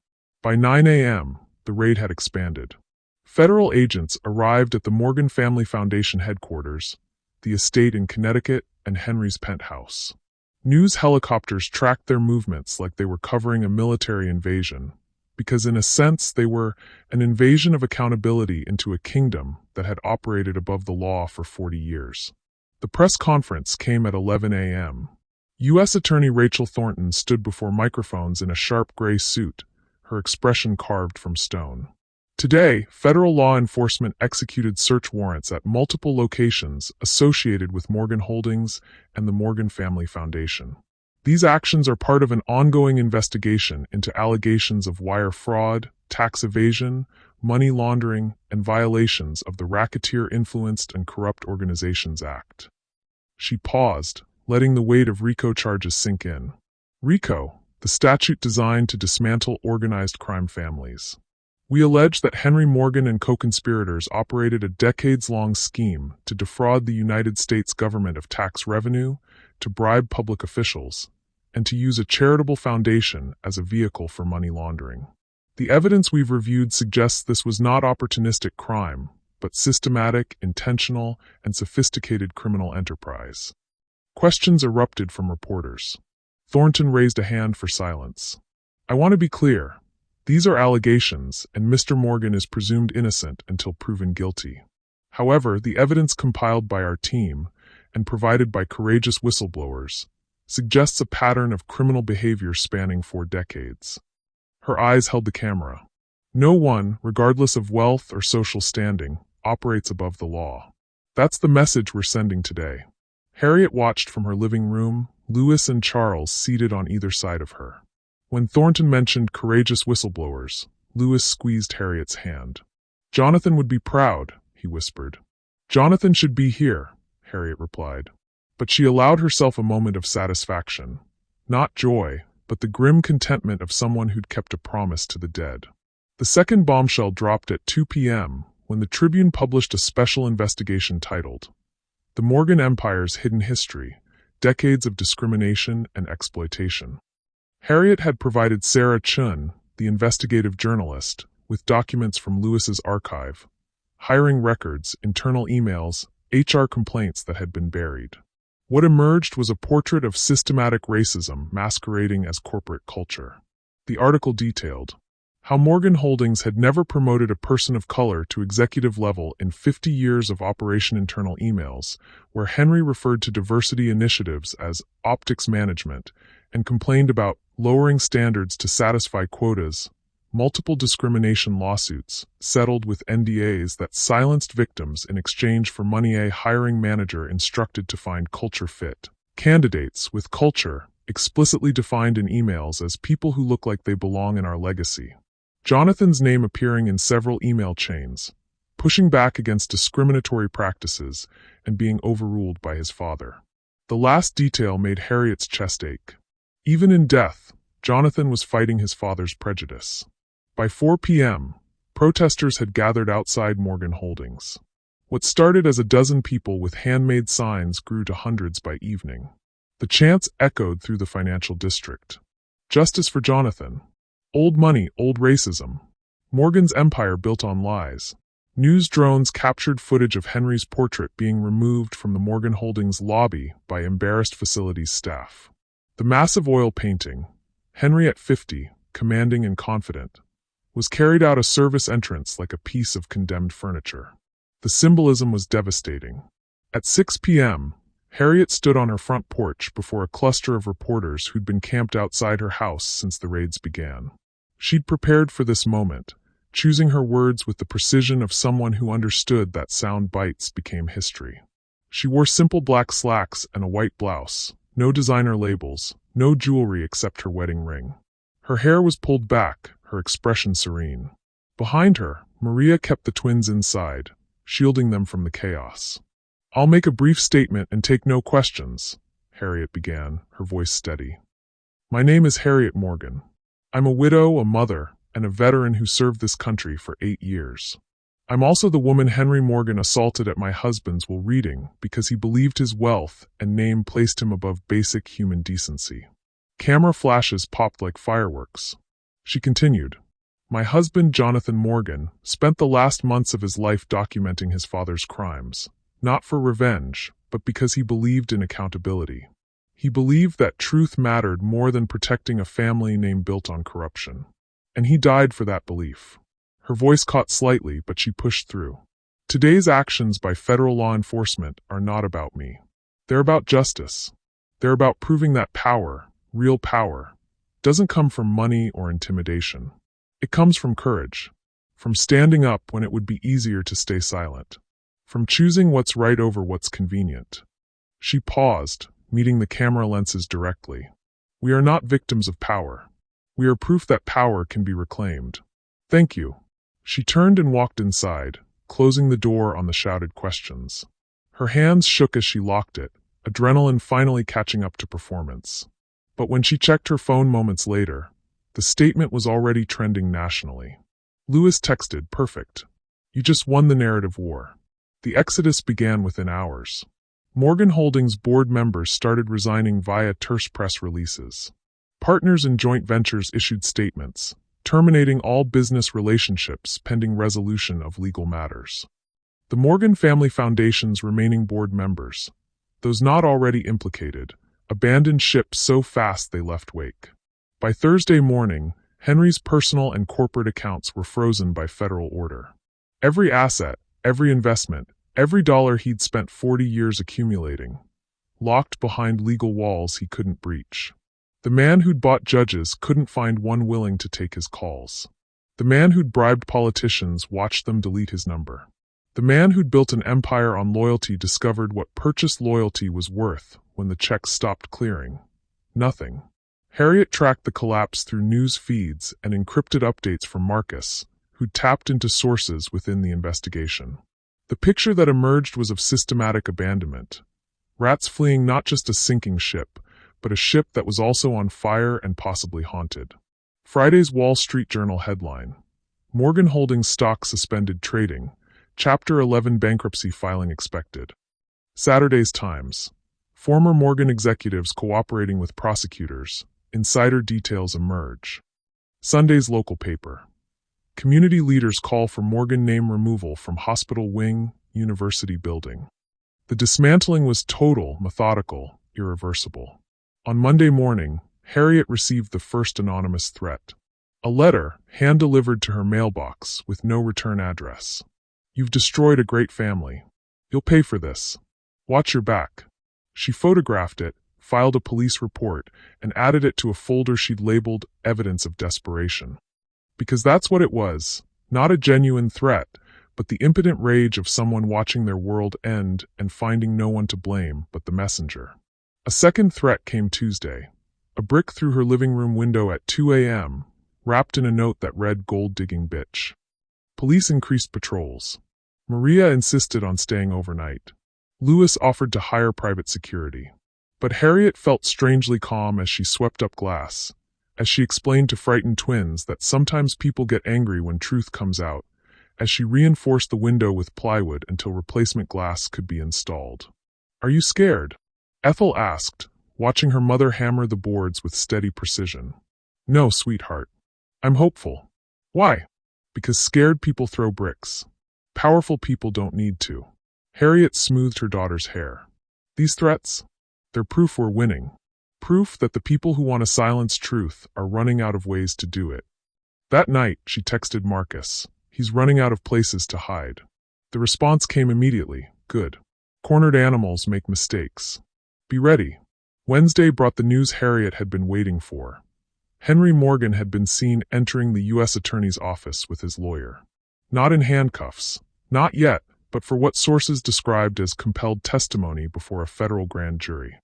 By 9 a.m., the raid had expanded. Federal agents arrived at the Morgan Family Foundation headquarters, the estate in Connecticut, and Henry's penthouse. News helicopters tracked their movements like they were covering a military invasion, because in a sense they were an invasion of accountability into a kingdom that had operated above the law for 40 years. The press conference came at 11 a.m. U.S. Attorney Rachel Thornton stood before microphones in a sharp gray suit, her expression carved from stone. Today, federal law enforcement executed search warrants at multiple locations associated with Morgan Holdings and the Morgan Family Foundation. These actions are part of an ongoing investigation into allegations of wire fraud, tax evasion, money laundering, and violations of the Racketeer-Influenced and Corrupt Organizations Act. She paused, letting the weight of RICO charges sink in. RICO, the statute designed to dismantle organized crime families. We allege that Henry Morgan and co-conspirators operated a decades-long scheme to defraud the United States government of tax revenue, to bribe public officials, and to use a charitable foundation as a vehicle for money laundering. The evidence we've reviewed suggests this was not opportunistic crime, but systematic, intentional, and sophisticated criminal enterprise. Questions erupted from reporters. Thornton raised a hand for silence. "I want to be clear. These are allegations, and Mr. Morgan is presumed innocent until proven guilty. However, the evidence compiled by our team, and provided by courageous whistleblowers, suggests a pattern of criminal behavior spanning 4 decades. Her eyes held the camera. No one, regardless of wealth or social standing, operates above the law. That's the message we're sending today. Harriet watched from her living room, Louis and Charles seated on either side of her. When Thornton mentioned courageous whistleblowers, Louis squeezed Harriet's hand. "Jonathan would be proud," he whispered. "Jonathan should be here," Harriet replied. But she allowed herself a moment of satisfaction. Not joy, but the grim contentment of someone who'd kept a promise to the dead. The second bombshell dropped at 2 p.m. when the Tribune published a special investigation titled, "The Morgan Empire's Hidden History, Decades of Discrimination and Exploitation." Harriet had provided Sarah Chun, the investigative journalist, with documents from Louis's archive, hiring records, internal emails, HR complaints that had been buried. What emerged was a portrait of systematic racism masquerading as corporate culture. The article detailed how Morgan Holdings had never promoted a person of color to executive level in 50 years of Operation Internal Emails, where Henry referred to diversity initiatives as optics management and complained about lowering standards to satisfy quotas, multiple discrimination lawsuits, settled with NDAs that silenced victims in exchange for money. A hiring manager instructed to find culture fit candidates with culture explicitly defined in emails as people who look like they belong in our legacy. Jonathan's name appearing in several email chains, pushing back against discriminatory practices and being overruled by his father. The last detail made Harriet's chest ache. Even in death, Jonathan was fighting his father's prejudice. By 4 p.m., protesters had gathered outside Morgan Holdings. What started as a dozen people with handmade signs grew to hundreds by evening. The chants echoed through the financial district. Justice for Jonathan. Old money, old racism. Morgan's empire built on lies. News drones captured footage of Henry's portrait being removed from the Morgan Holdings lobby by embarrassed facilities staff. The massive oil painting, Henry at 50, commanding and confident, was carried out a service entrance like a piece of condemned furniture. The symbolism was devastating. At 6 p.m., Harriet stood on her front porch before a cluster of reporters who'd been camped outside her house since the raids began. She'd prepared for this moment, choosing her words with the precision of someone who understood that sound bites became history. She wore simple black slacks and a white blouse, no designer labels, no jewelry except her wedding ring. Her hair was pulled back, her expression serene. Behind her, Maria kept the twins inside, shielding them from the chaos. "I'll make a brief statement and take no questions," Harriet began, her voice steady. "My name is Harriet Morgan. I'm a widow, a mother, and a veteran who served this country for 8 years. I'm also the woman Henry Morgan assaulted at my husband's while reading because he believed his wealth and name placed him above basic human decency." Camera flashes popped like fireworks. She continued, "My husband, Jonathan Morgan, spent the last months of his life documenting his father's crimes, not for revenge, but because he believed in accountability. He believed that truth mattered more than protecting a family name built on corruption. And he died for that belief." Her voice caught slightly, but she pushed through. "Today's actions by federal law enforcement are not about me. They're about justice. They're about proving that power, real power, doesn't come from money or intimidation. It comes from courage, from standing up when it would be easier to stay silent, from choosing what's right over what's convenient." She paused, meeting the camera lenses directly. "We are not victims of power. We are proof that power can be reclaimed. Thank you." She turned and walked inside, closing the door on the shouted questions. Her hands shook as she locked it, adrenaline finally catching up to performance. But when she checked her phone moments later, the statement was already trending nationally. Lewis texted, "Perfect. You just won the narrative war." The exodus began within hours. Morgan Holdings board members started resigning via terse press releases. Partners in joint ventures issued statements, terminating all business relationships pending resolution of legal matters. The Morgan Family Foundation's remaining board members, those not already implicated, abandoned ship so fast they left wake. By Thursday morning, Henry's personal and corporate accounts were frozen by federal order. Every asset, every investment, every dollar he'd spent 40 years accumulating, locked behind legal walls he couldn't breach. The man who'd bought judges couldn't find one willing to take his calls. The man who'd bribed politicians watched them delete his number. The man who'd built an empire on loyalty discovered what purchased loyalty was worth when the checks stopped clearing. Nothing. Harriet tracked the collapse through news feeds and encrypted updates from Marcus, who'd tapped into sources within the investigation. The picture that emerged was of systematic abandonment. Rats fleeing not just a sinking ship, but a ship that was also on fire and possibly haunted. Friday's Wall Street Journal headline: Morgan Holdings stock suspended trading, Chapter 11 bankruptcy filing expected. Saturday's Times: former Morgan executives cooperating with prosecutors, insider details emerge. Sunday's local paper: community leaders call for Morgan name removal from hospital wing, university building. The dismantling was total, methodical, irreversible. On Monday morning, Harriet received the first anonymous threat. A letter, hand-delivered to her mailbox, with no return address. "You've destroyed a great family. You'll pay for this. Watch your back." She photographed it, filed a police report, and added it to a folder she'd labeled Evidence of Desperation. Because that's what it was, not a genuine threat, but the impotent rage of someone watching their world end and finding no one to blame but the messenger. A second threat came Tuesday. A brick through her living room window at 2 a.m., wrapped in a note that read "Gold-digging bitch." Police increased patrols. Maria insisted on staying overnight. Louis offered to hire private security. But Harriet felt strangely calm as she swept up glass, as she explained to frightened twins that sometimes people get angry when truth comes out, as she reinforced the window with plywood until replacement glass could be installed. "Are you scared?" Ethel asked, watching her mother hammer the boards with steady precision. "No, sweetheart. I'm hopeful." "Why?" "Because scared people throw bricks. Powerful people don't need to." Harriet smoothed her daughter's hair. "These threats? They're proof we're winning. Proof that the people who want to silence truth are running out of ways to do it." That night, she texted Marcus. "He's running out of places to hide." The response came immediately. "Good. Cornered animals make mistakes. Be ready." Wednesday brought the news Harriet had been waiting for. Henry Morgan had been seen entering the U.S. Attorney's office with his lawyer. Not in handcuffs. Not yet, but for what sources described as compelled testimony before a federal grand jury.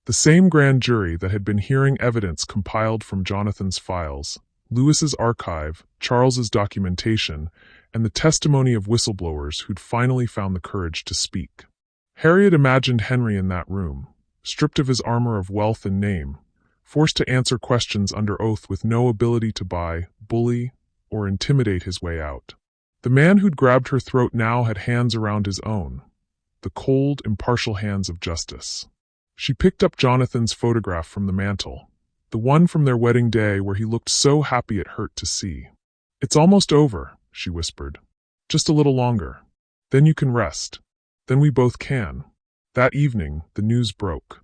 The same grand jury that had been hearing evidence compiled from Jonathan's files, Louis's archive, Charles's documentation, and the testimony of whistleblowers who'd finally found the courage to speak. Harriet imagined Henry in that room, stripped of his armor of wealth and name, forced to answer questions under oath with no ability to buy, bully, or intimidate his way out. The man who'd grabbed her throat now had hands around his own, the cold, impartial hands of justice. She picked up Jonathan's photograph from the mantel, the one from their wedding day where he looked so happy it hurt to see. "It's almost over," she whispered. "Just a little longer. Then you can rest. Then we both can." That evening, the news broke.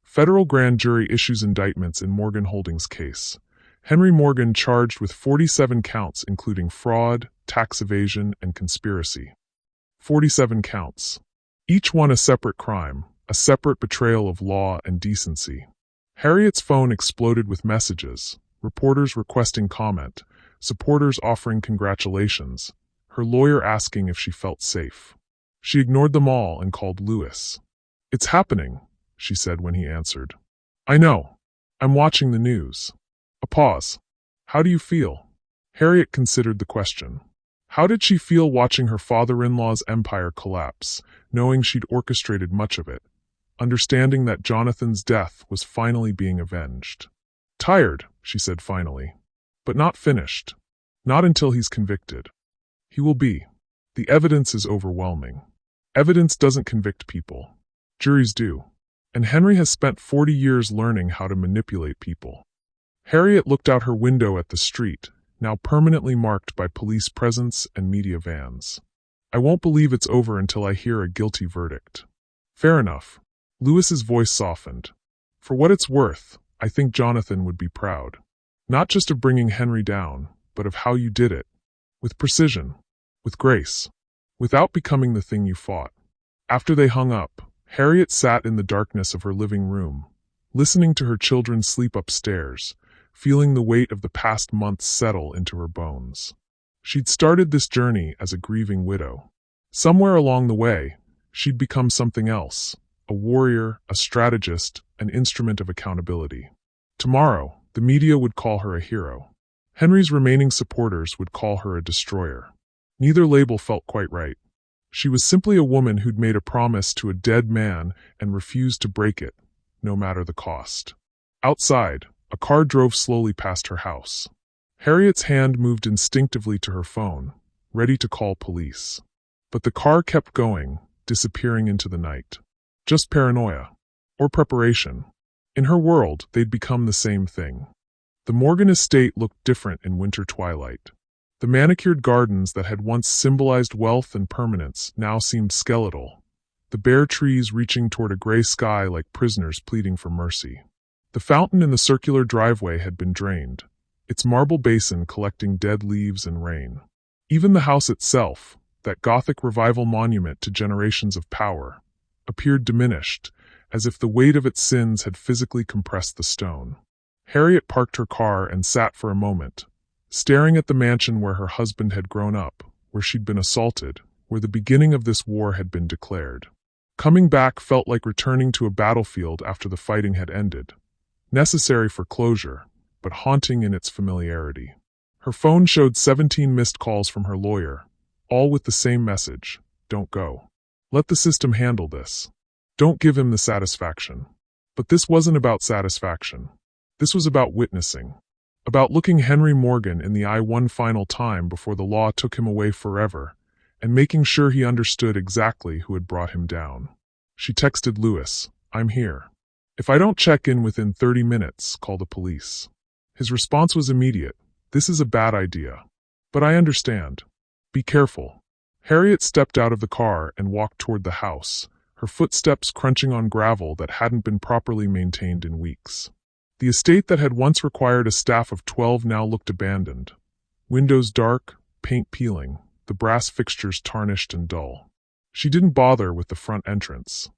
Federal grand jury issues indictments in Morgan Holdings' case. Henry Morgan charged with 47 counts including fraud, tax evasion, and conspiracy. 47 counts. Each one a separate crime, a separate betrayal of law and decency. Harriet's phone exploded with messages, reporters requesting comment, supporters offering congratulations, her lawyer asking if she felt safe. She ignored them all and called Louis. "It's happening," she said when he answered. "I know. I'm watching the news." A pause. "How do you feel?" Harriet considered the question. How did she feel watching her father-in-law's empire collapse, knowing she'd orchestrated much of it, understanding that Jonathan's death was finally being avenged? "Tired," she said finally, "but not finished. Not until he's convicted. He will be. The evidence is overwhelming. Evidence doesn't convict people. Juries do. And Henry has spent 40 years learning how to manipulate people." Harriet looked out her window at the street, now permanently marked by police presence and media vans. "I won't believe it's over until I hear a guilty verdict." "Fair enough." Louis's voice softened. "For what it's worth, I think Jonathan would be proud. Not just of bringing Henry down, but of how you did it. With precision. With grace. Without becoming the thing you fought." After they hung up, Harriet sat in the darkness of her living room, listening to her children sleep upstairs, feeling the weight of the past months settle into her bones. She'd started this journey as a grieving widow. Somewhere along the way, she'd become something else, a warrior, a strategist, an instrument of accountability. Tomorrow, the media would call her a hero. Henry's remaining supporters would call her a destroyer. Neither label felt quite right. She was simply a woman who'd made a promise to a dead man and refused to break it, no matter the cost. Outside, a car drove slowly past her house. Harriet's hand moved instinctively to her phone, ready to call police. But the car kept going, disappearing into the night. Just paranoia. Or preparation. In her world, they'd become the same thing. The Morgan estate looked different in winter twilight. The manicured gardens that had once symbolized wealth and permanence now seemed skeletal, the bare trees reaching toward a gray sky like prisoners pleading for mercy. The fountain in the circular driveway had been drained, its marble basin collecting dead leaves and rain. Even the house itself, that Gothic revival monument to generations of power, appeared diminished, as if the weight of its sins had physically compressed the stone. Harriet parked her car and sat for a moment, staring at the mansion where her husband had grown up, where she'd been assaulted, where the beginning of this war had been declared. Coming back felt like returning to a battlefield after the fighting had ended, necessary for closure, but haunting in its familiarity. Her phone showed 17 missed calls from her lawyer, all with the same message: don't go. Let the system handle this. Don't give him the satisfaction. But this wasn't about satisfaction. This was about witnessing. About looking Henry Morgan in the eye one final time before the law took him away forever, and making sure he understood exactly who had brought him down. She texted Lewis, "I'm here. If I don't check in within 30 minutes, call the police." His response was immediate: "This is a bad idea. But I understand. Be careful." Harriet stepped out of the car and walked toward the house, her footsteps crunching on gravel that hadn't been properly maintained in weeks. The estate that had once required a staff of 12 now looked abandoned. Windows dark, paint peeling, the brass fixtures tarnished and dull. She didn't bother with the front entrance.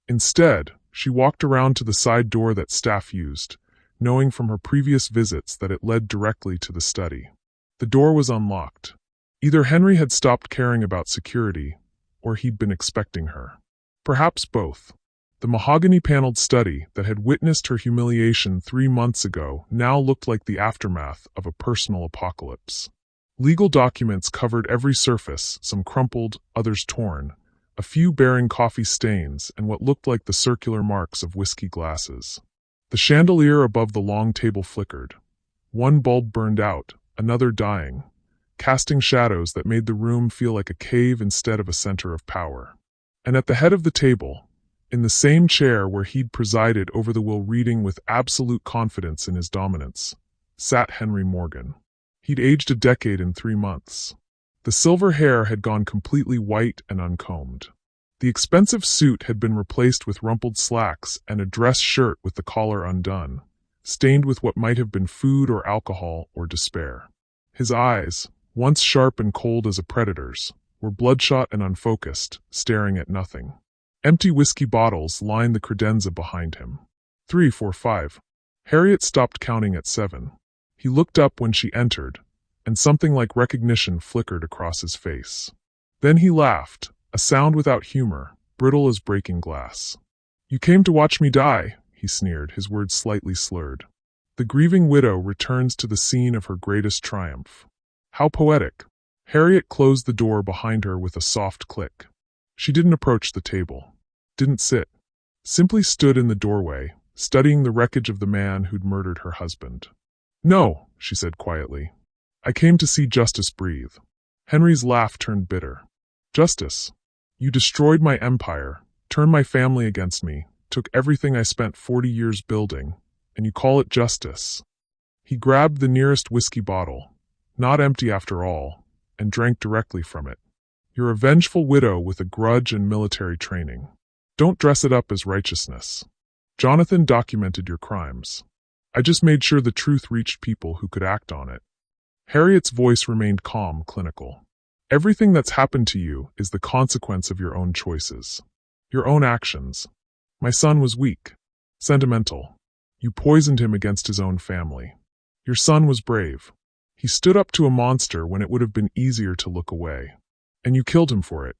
Instead, she walked around to the side door that staff used, knowing from her previous visits that it led directly to the study. The door was unlocked. Either Henry had stopped caring about security, or he'd been expecting her. Perhaps both. The mahogany-paneled study that had witnessed her humiliation 3 months ago now looked like the aftermath of a personal apocalypse. Legal documents covered every surface, some crumpled, others torn, a few bearing coffee stains and what looked like the circular marks of whiskey glasses. The chandelier above the long table flickered. One bulb burned out, another dying, casting shadows that made the room feel like a cave instead of a center of power. And at the head of the table, in the same chair where he'd presided over the will reading with absolute confidence in his dominance, sat Henry Morgan. He'd aged a decade in 3 months. The silver hair had gone completely white and uncombed. The expensive suit had been replaced with rumpled slacks and a dress shirt with the collar undone, stained with what might have been food or alcohol or despair. His eyes, once sharp and cold as a predator's, were bloodshot and unfocused, staring at nothing. Empty whiskey bottles lined the credenza behind him. 3, 4, 5. Harriet stopped counting at 7. He looked up when she entered, and something like recognition flickered across his face. Then he laughed, a sound without humor, brittle as breaking glass. "You came to watch me die," he sneered, his words slightly slurred. "The grieving widow returns to the scene of her greatest triumph." How poetic. Harriet closed the door behind her with a soft click. She didn't approach the table, didn't sit, simply stood in the doorway, studying the wreckage of the man who'd murdered her husband. "No," she said quietly. "I came to see justice breathe." Henry's laugh turned bitter. "Justice? You destroyed my empire, turned my family against me, took everything I spent 40 years building, and you call it justice?" He grabbed the nearest whiskey bottle, not empty after all, and drank directly from it. "You're a vengeful widow with a grudge and military training. Don't dress it up as righteousness. Jonathan documented your crimes. I just made sure the truth reached people who could act on it." Harriet's voice remained calm, clinical. "Everything that's happened to you is the consequence of your own choices. Your own actions. My son was weak, sentimental. You poisoned him against his own family. Your son was brave. He stood up to a monster when it would have been easier to look away. And you killed him for it."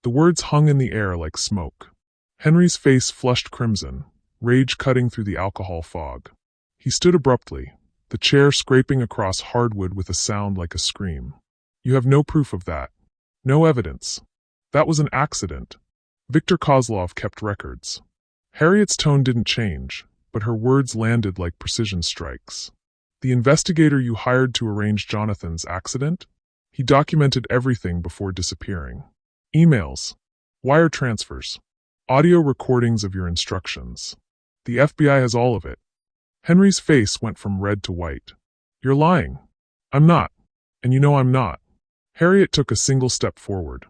The words hung in the air like smoke. Henry's face flushed crimson, rage cutting through the alcohol fog. He stood abruptly, the chair scraping across hardwood with a sound like a scream. "You have no proof of that. No evidence. That was an accident. Viktor Kozlov kept records." Harriet's tone didn't change, but her words landed like precision strikes. "The investigator you hired to arrange Jonathan's accident? He documented everything before disappearing. Emails, wire transfers, audio recordings of your instructions. The FBI has all of it." Henry's face went from red to white. "You're lying." "I'm not. And you know I'm not." Harriet took a single step forward.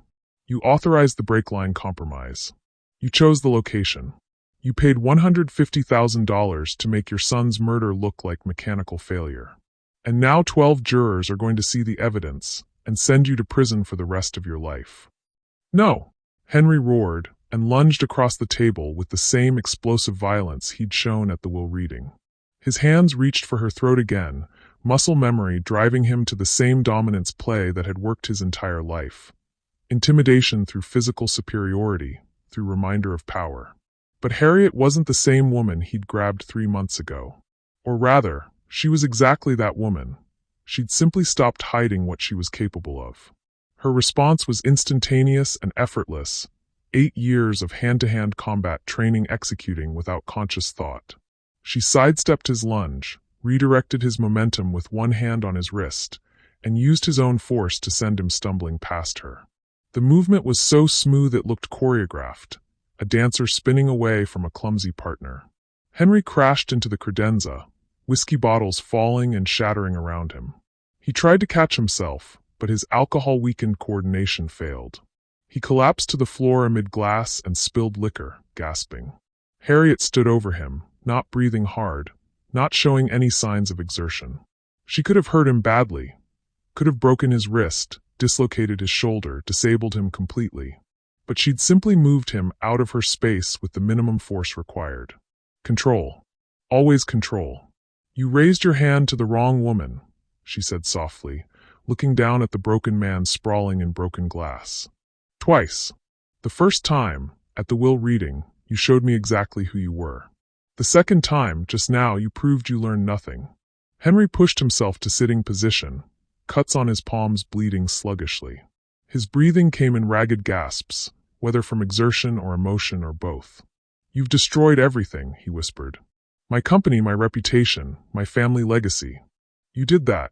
"You authorized the brake line compromise. You chose the location. You paid $150,000 to make your son's murder look like mechanical failure. And now 12 jurors are going to see the evidence and send you to prison for the rest of your life." "No!" Henry roared and lunged across the table with the same explosive violence he'd shown at the will reading. His hands reached for her throat again, muscle memory driving him to the same dominance play that had worked his entire life. Intimidation through physical superiority, through reminder of power. But Harriet wasn't the same woman he'd grabbed 3 months ago. Or rather, she was exactly that woman. She'd simply stopped hiding what she was capable of. Her response was instantaneous and effortless, 8 years of hand-to-hand combat training executing without conscious thought. She sidestepped his lunge, redirected his momentum with one hand on his wrist, and used his own force to send him stumbling past her. The movement was so smooth it looked choreographed, a dancer spinning away from a clumsy partner. Henry crashed into the credenza, whiskey bottles falling and shattering around him. He tried to catch himself, but his alcohol-weakened coordination failed. He collapsed to the floor amid glass and spilled liquor, gasping. Harriet stood over him, not breathing hard, not showing any signs of exertion. She could have hurt him badly, could have broken his wrist, dislocated his shoulder, disabled him completely. But she'd simply moved him out of her space with the minimum force required. Control. Always control. You raised your hand to the wrong woman, she said softly, looking down at the broken man sprawling in broken glass. Twice. The first time, at the will reading, you showed me exactly who you were. The second time, just now, you proved you learned nothing. Henry pushed himself to sitting position, cuts on his palms bleeding sluggishly. His breathing came in ragged gasps, whether from exertion or emotion or both. You've destroyed everything, he whispered. My company, my reputation, my family legacy. You did that.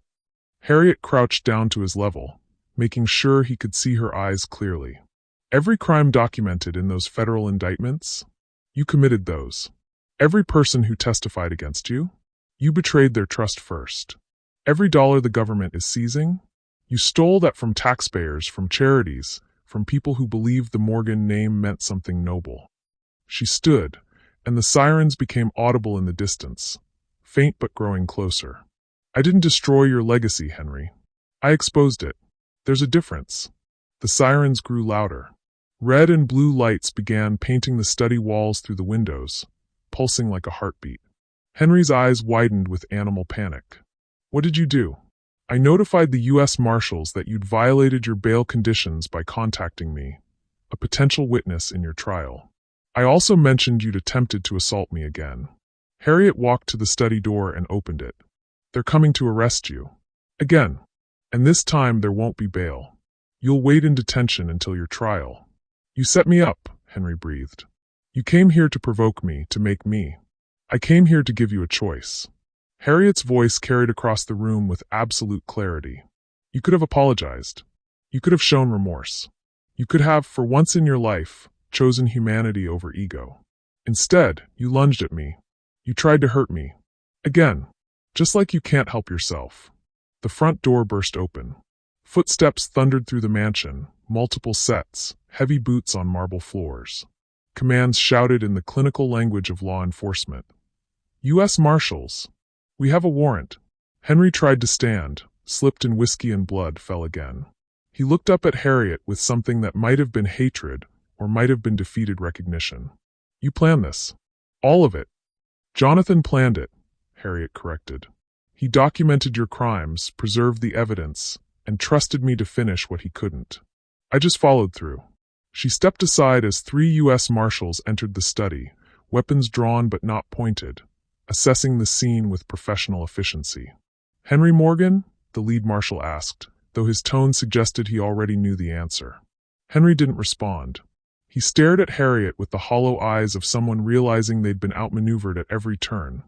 Harriet crouched down to his level, making sure he could see her eyes clearly. Every crime documented in those federal indictments? You committed those. Every person who testified against you? You betrayed their trust first. Every dollar the government is seizing? You stole that from taxpayers, from charities, from people who believed the Morgan name meant something noble. She stood, and the sirens became audible in the distance, faint but growing closer. I didn't destroy your legacy, Henry. I exposed it. There's a difference. The sirens grew louder. Red and blue lights began painting the study walls through the windows, pulsing like a heartbeat. Henry's eyes widened with animal panic. What did you do? I notified the U.S. Marshals that you'd violated your bail conditions by contacting me, a potential witness in your trial. I also mentioned you'd attempted to assault me again. Harriet walked to the study door and opened it. They're coming to arrest you. Again. And this time there won't be bail. You'll wait in detention until your trial. You set me up, Henry breathed. You came here to provoke me, to make me. I came here to give you a choice. Harriet's voice carried across the room with absolute clarity. You could have apologized. You could have shown remorse. You could have, for once in your life, chosen humanity over ego. Instead, you lunged at me. You tried to hurt me. Again. Just like you can't help yourself. The front door burst open. Footsteps thundered through the mansion, multiple sets, heavy boots on marble floors. Commands shouted in the clinical language of law enforcement. U.S. Marshals. We have a warrant. Henry tried to stand, slipped in whiskey and blood, fell again. He looked up at Harriet with something that might have been hatred or might have been defeated recognition. You planned this. All of it. Jonathan planned it, Harriet corrected. He documented your crimes, preserved the evidence, and trusted me to finish what he couldn't. I just followed through. She stepped aside as 3 U.S. Marshals entered the study, weapons drawn but not pointed, assessing the scene with professional efficiency. Henry Morgan? The lead marshal asked, though his tone suggested he already knew the answer. Henry didn't respond. He stared at Harriet with the hollow eyes of someone realizing they'd been outmaneuvered at every turn,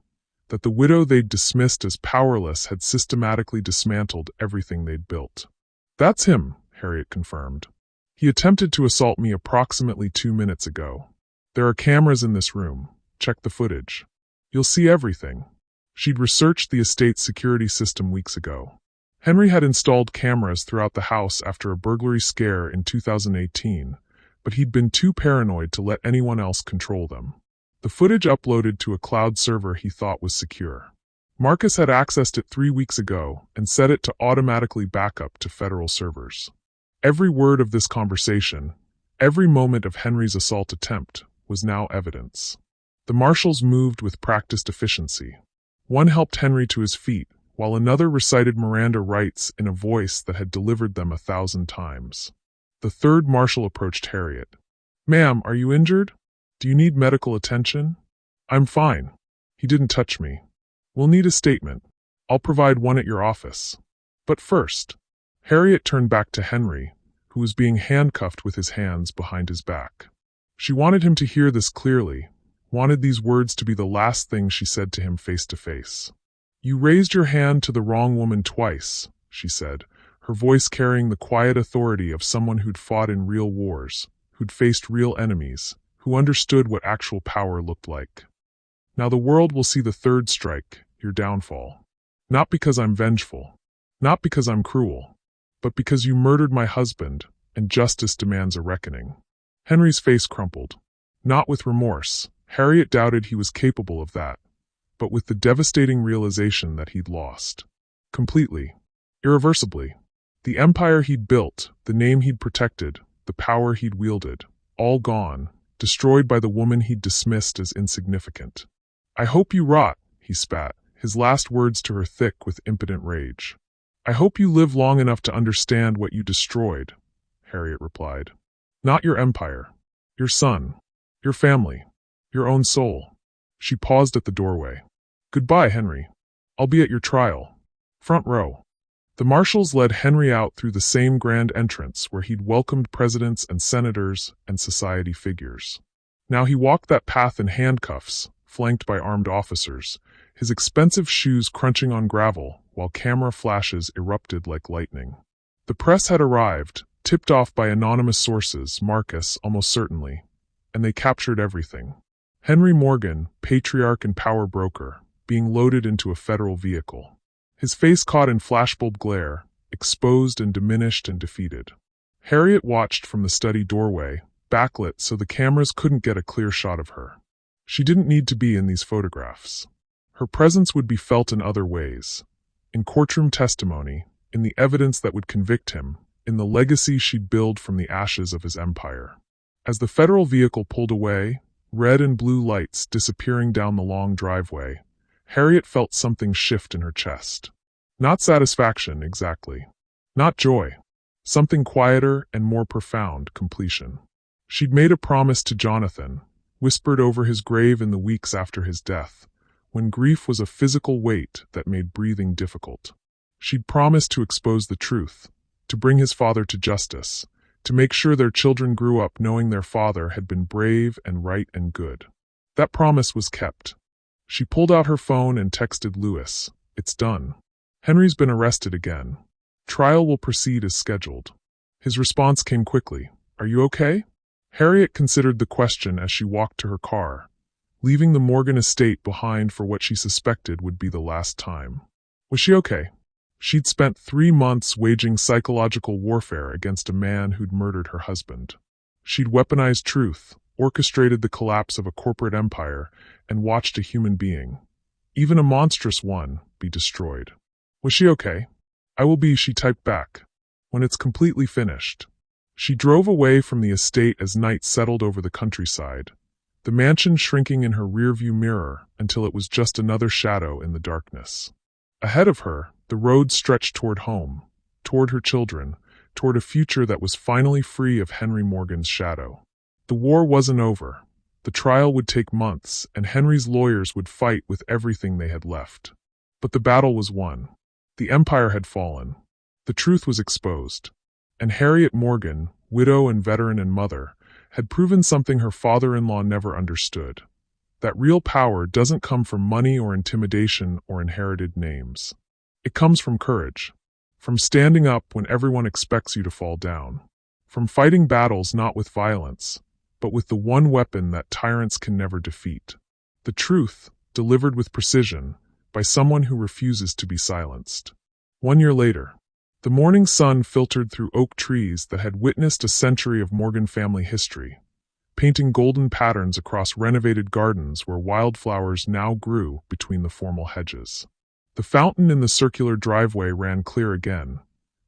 that the widow they'd dismissed as powerless had systematically dismantled everything they'd built. That's him, Harriet confirmed. He attempted to assault me approximately 2 minutes ago. There are cameras in this room. Check the footage. You'll see everything. She'd researched the estate's security system weeks ago. Henry had installed cameras throughout the house after a burglary scare in 2018, but he'd been too paranoid to let anyone else control them. The footage uploaded to a cloud server he thought was secure. Marcus had accessed it 3 weeks ago and set it to automatically back up to federal servers. Every word of this conversation, every moment of Henry's assault attempt, was now evidence. The marshals moved with practiced efficiency. One helped Henry to his feet, while another recited Miranda rights in a voice that had delivered them 1,000 times. The third marshal approached Harriet. "Ma'am, are you injured? Do you need medical attention?" "I'm fine. He didn't touch me." "We'll need a statement. I'll provide one at your office." "But first." Harriet turned back to Henry, who was being handcuffed with his hands behind his back. She wanted him to hear this clearly, wanted these words to be the last thing she said to him face to face. "You raised your hand to the wrong woman twice," she said, her voice carrying the quiet authority of someone who'd fought in real wars, who'd faced real enemies, who understood what actual power looked like. "Now the world will see the third strike, your downfall. Not because I'm vengeful, not because I'm cruel, but because you murdered my husband, and justice demands a reckoning." Henry's face crumpled. Not with remorse. Harriet doubted he was capable of that, but with the devastating realization that he'd lost. Completely. Irreversibly. The empire he'd built, the name he'd protected, the power he'd wielded, all gone, destroyed by the woman he'd dismissed as insignificant. "I hope you rot," he spat, his last words to her thick with impotent rage. "I hope you live long enough to understand what you destroyed," Harriet replied. "Not your empire, your son, your family, your own soul." She paused at the doorway. "Goodbye, Henry. I'll be at your trial. Front row." The marshals led Henry out through the same grand entrance where he'd welcomed presidents and senators and society figures. Now he walked that path in handcuffs, flanked by armed officers, his expensive shoes crunching on gravel while camera flashes erupted like lightning. The press had arrived, tipped off by anonymous sources, Marcus almost certainly, and they captured everything. Henry Morgan, patriarch and power broker, being loaded into a federal vehicle. His face caught in flashbulb glare, exposed and diminished and defeated. Harriet watched from the study doorway, backlit so the cameras couldn't get a clear shot of her. She didn't need to be in these photographs. Her presence would be felt in other ways. In courtroom testimony, in the evidence that would convict him, in the legacy she'd build from the ashes of his empire. As the federal vehicle pulled away, red and blue lights disappearing down the long driveway, Harriet felt something shift in her chest. Not satisfaction, exactly. Not joy. Something quieter and more profound, completion. She'd made a promise to Jonathan, whispered over his grave in the weeks after his death, when grief was a physical weight that made breathing difficult. She'd promised to expose the truth, to bring his father to justice, to make sure their children grew up knowing their father had been brave and right and good. That promise was kept. She pulled out her phone and texted Lewis, "It's done. Henry's been arrested again. Trial will proceed as scheduled." His response came quickly, "Are you okay?" Harriet considered the question as she walked to her car, leaving the Morgan estate behind for what she suspected would be the last time. Was she okay? She'd spent 3 months waging psychological warfare against a man who'd murdered her husband. She'd weaponized truth, orchestrated the collapse of a corporate empire, and watched a human being, even a monstrous one, be destroyed. Was she okay? "I will be," she typed back, "when it's completely finished." She drove away from the estate as night settled over the countryside, the mansion shrinking in her rearview mirror until it was just another shadow in the darkness. Ahead of her, the road stretched toward home, toward her children, toward a future that was finally free of Henry Morgan's shadow. The war wasn't over. The trial would take months, and Henry's lawyers would fight with everything they had left. But the battle was won. The empire had fallen. The truth was exposed. And Harriet Morgan, widow and veteran and mother, had proven something her father-in-law never understood. That real power doesn't come from money or intimidation or inherited names. It comes from courage. From standing up when everyone expects you to fall down. From fighting battles not with violence, but with the one weapon that tyrants can never defeat. The truth, delivered with precision, by someone who refuses to be silenced. 1 year later, the morning sun filtered through oak trees that had witnessed a century of Morgan family history, painting golden patterns across renovated gardens where wildflowers now grew between the formal hedges. The fountain in the circular driveway ran clear again,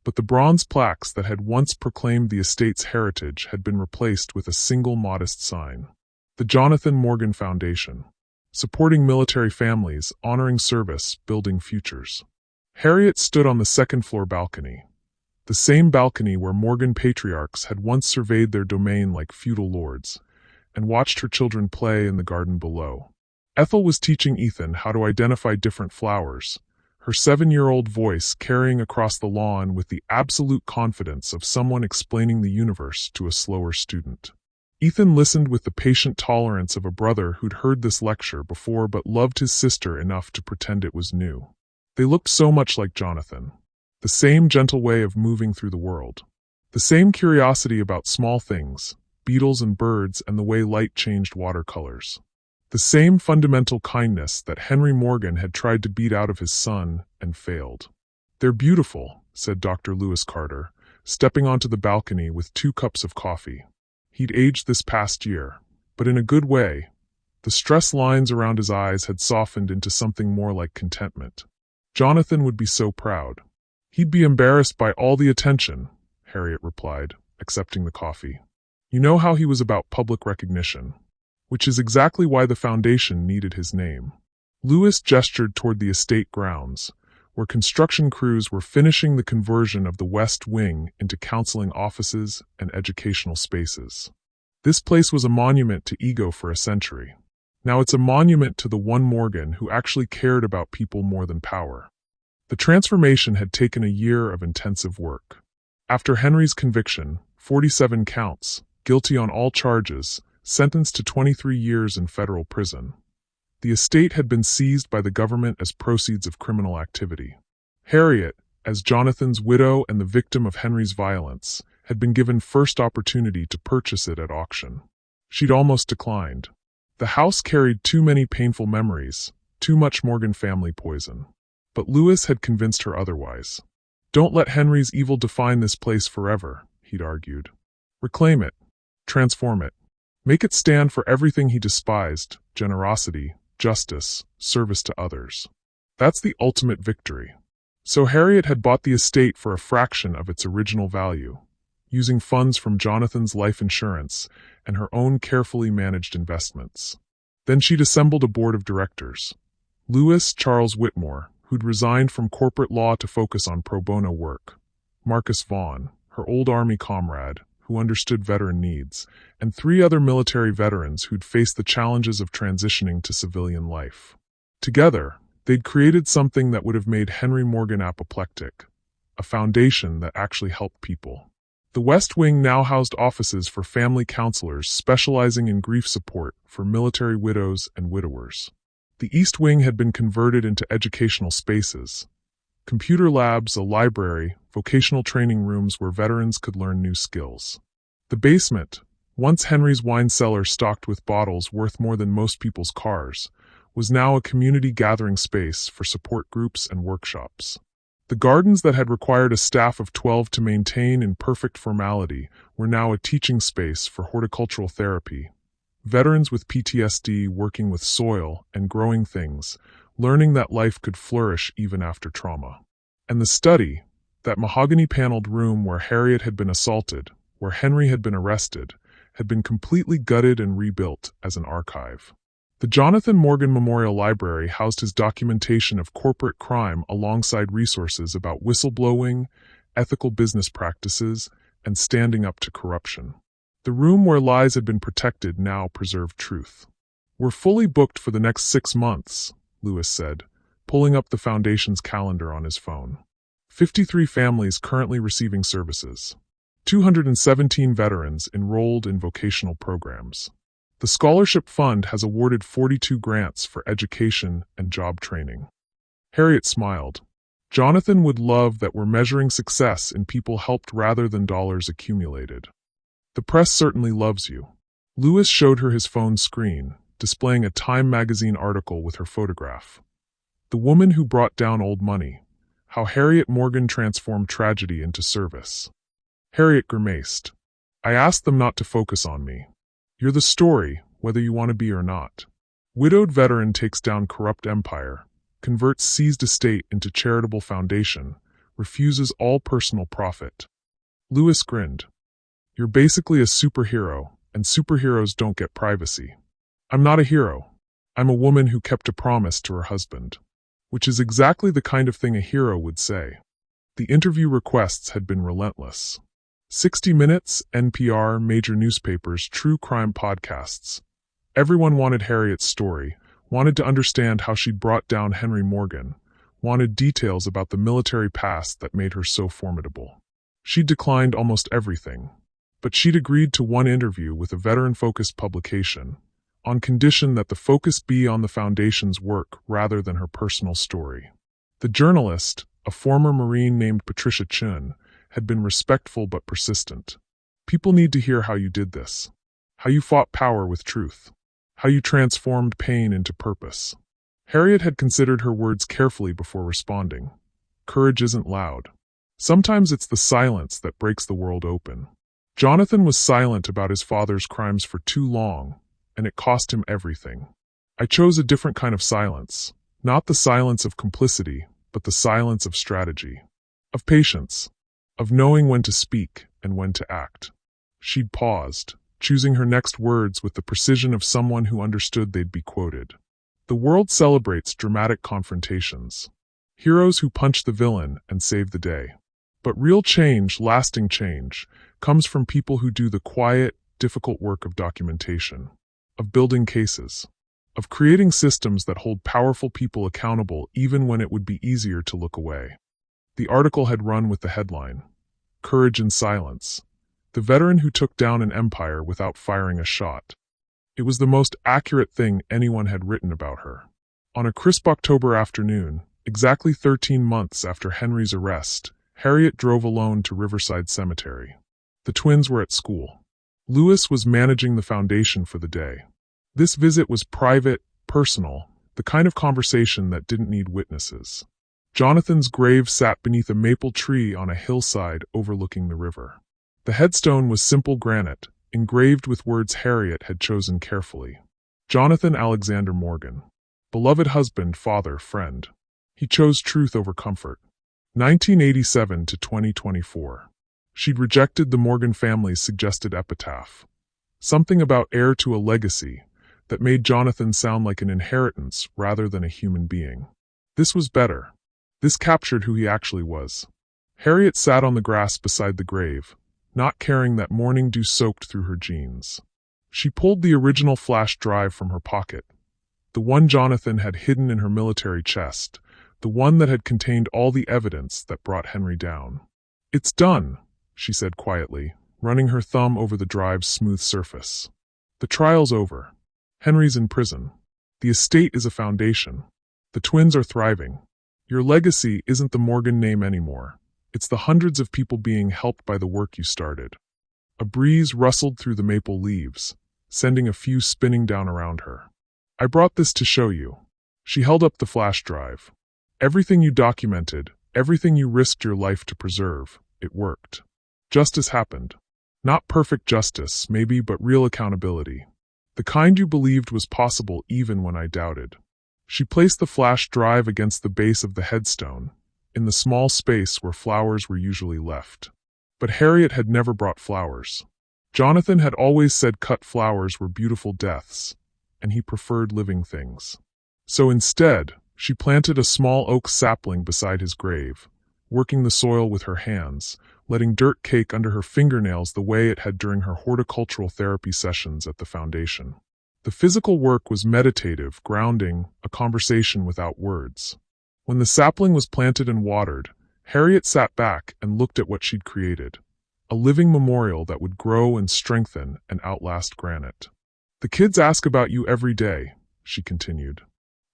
but the bronze plaques that had once proclaimed the estate's heritage had been replaced with a single modest sign. The Jonathan Morgan Foundation, supporting military families, honoring service, building futures. Harriet stood on the second-floor balcony, the same balcony where Morgan patriarchs had once surveyed their domain like feudal lords, and watched her children play in the garden below. Ethel was teaching Ethan how to identify different flowers, her 7-year-old voice carrying across the lawn with the absolute confidence of someone explaining the universe to a slower student. Ethan listened with the patient tolerance of a brother who'd heard this lecture before but loved his sister enough to pretend it was new. They looked so much like Jonathan. The same gentle way of moving through the world. The same curiosity about small things, beetles and birds, and the way light changed watercolors. The same fundamental kindness that Henry Morgan had tried to beat out of his son and failed. "They're beautiful," said Dr. Lewis Carter, stepping onto the balcony with 2 cups of coffee. He'd aged this past year, but in a good way. The stress lines around his eyes had softened into something more like contentment. Jonathan would be so proud. "He'd be embarrassed by all the attention," Harriet replied, accepting the coffee. "You know how he was about public recognition. Which is exactly why the foundation needed his name." Lewis gestured toward the estate grounds, where construction crews were finishing the conversion of the West Wing into counseling offices and educational spaces. This place was a monument to ego for a century. Now it's a monument to the one Morgan who actually cared about people more than power. The transformation had taken a year of intensive work. After Henry's conviction, 47 counts, guilty on all charges, sentenced to 23 years in federal prison. The estate had been seized by the government as proceeds of criminal activity. Harriet, as Jonathan's widow and the victim of Henry's violence, had been given first opportunity to purchase it at auction. She'd almost declined. The house carried too many painful memories, too much Morgan family poison. But Lewis had convinced her otherwise. "Don't let Henry's evil define this place forever," he'd argued. "Reclaim it. Transform it. Make it stand for everything he despised: generosity, justice, service to others. That's the ultimate victory." So Harriet had bought the estate for a fraction of its original value, using funds from Jonathan's life insurance and her own carefully managed investments. Then she'd assembled a board of directors. Lewis Charles Whitmore, who'd resigned from corporate law to focus on pro bono work. Marcus Vaughn, her old Army comrade, who understood veteran needs, and 3 other military veterans who'd faced the challenges of transitioning to civilian life. Together, they'd created something that would have made Henry Morgan apoplectic, a foundation that actually helped people. The West Wing now housed offices for family counselors specializing in grief support for military widows and widowers. The East Wing had been converted into educational spaces, computer labs, a library, vocational training rooms where veterans could learn new skills. The basement, once Henry's wine cellar stocked with bottles worth more than most people's cars, was now a community gathering space for support groups and workshops. The gardens that had required a staff of 12 to maintain in perfect formality were now a teaching space for horticultural therapy. Veterans with PTSD working with soil and growing things, learning that life could flourish even after trauma. And the study, that mahogany-paneled room where Harriet had been assaulted, where Henry had been arrested, had been completely gutted and rebuilt as an archive. The Jonathan Morgan Memorial Library housed his documentation of corporate crime alongside resources about whistleblowing, ethical business practices, and standing up to corruption. The room where lies had been protected now preserved truth. "We're fully booked for the next 6 months, Lewis said, pulling up the foundation's calendar on his phone. 53 families currently receiving services. 217 veterans enrolled in vocational programs. The Scholarship Fund has awarded 42 grants for education and job training." Harriet smiled. "Jonathan would love that we're measuring success in people helped rather than dollars accumulated." "The press certainly loves you." Lewis showed her his phone screen, displaying a Time magazine article with her photograph. "The woman who brought down old money. How Harriet Morgan transformed tragedy into service." Harriet grimaced. "I asked them not to focus on me. You're the story, whether you want to be or not. Widowed veteran takes down corrupt empire, converts seized estate into charitable foundation, refuses all personal profit." Lewis grinned. "You're basically a superhero, and superheroes don't get privacy." "I'm not a hero. I'm a woman who kept a promise to her husband." which is exactly the kind of thing a hero would say. The interview requests had been relentless. 60 Minutes, NPR, major newspapers, true crime podcasts. Everyone wanted Harriet's story, wanted to understand how she'd brought down Henry Morgan, wanted details about the military past that made her so formidable. She'd declined almost everything, but she'd agreed to one interview with a veteran-focused publication, on condition that the focus be on the Foundation's work rather than her personal story. The journalist, a former Marine named Patricia Chun, had been respectful but persistent. People need to hear how you did this, how you fought power with truth, how you transformed pain into purpose. Harriet had considered her words carefully before responding. Courage isn't loud. Sometimes it's the silence that breaks the world open. Jonathan was silent about his father's crimes for too long, and it cost him everything. I chose a different kind of silence, not the silence of complicity, but the silence of strategy, of patience, of knowing when to speak and when to act. She'd paused, choosing her next words with the precision of someone who understood they'd be quoted. The world celebrates dramatic confrontations, heroes who punch the villain and save the day. But real change, lasting change, comes from people who do the quiet, difficult work of documentation, of building cases, of creating systems that hold powerful people accountable even when it would be easier to look away. The article had run with the headline, "Courage in Silence, the veteran who took down an empire without firing a shot." It was the most accurate thing anyone had written about her. On a crisp October afternoon, exactly 13 months after Henry's arrest, Harriet drove alone to Riverside Cemetery. The twins were at school. Lewis was managing the Foundation for the day. This visit was private, personal, the kind of conversation that didn't need witnesses. Jonathan's grave sat beneath a maple tree on a hillside overlooking the river. The headstone was simple granite, engraved with words Harriet had chosen carefully. Jonathan Alexander Morgan. Beloved husband, father, friend. He chose truth over comfort. 1987 to 2024. She'd rejected the Morgan family's suggested epitaph. Something about heir to a legacy that made Jonathan sound like an inheritance rather than a human being. This was better. This captured who he actually was. Harriet sat on the grass beside the grave, not caring that morning dew soaked through her jeans. She pulled the original flash drive from her pocket, the one Jonathan had hidden in her military chest, the one that had contained all the evidence that brought Henry down. "It's done," she said quietly, running her thumb over the drive's smooth surface. "The trial's over. Henry's in prison. The estate is a foundation. The twins are thriving. Your legacy isn't the Morgan name anymore. It's the hundreds of people being helped by the work you started." A breeze rustled through the maple leaves, sending a few spinning down around her. "I brought this to show you." She held up the flash drive. "Everything you documented, everything you risked your life to preserve, it worked. Justice happened. Not perfect justice, maybe, but real accountability. The kind you believed was possible even when I doubted." She placed the flash drive against the base of the headstone, in the small space where flowers were usually left. But Harriet had never brought flowers. Jonathan had always said cut flowers were beautiful deaths, and he preferred living things. So instead, she planted a small oak sapling beside his grave, working the soil with her hands, letting dirt cake under her fingernails the way it had during her horticultural therapy sessions at the Foundation. The physical work was meditative, grounding, a conversation without words. When the sapling was planted and watered, Harriet sat back and looked at what she'd created, a living memorial that would grow and strengthen and outlast granite. "The kids ask about you every day," she continued.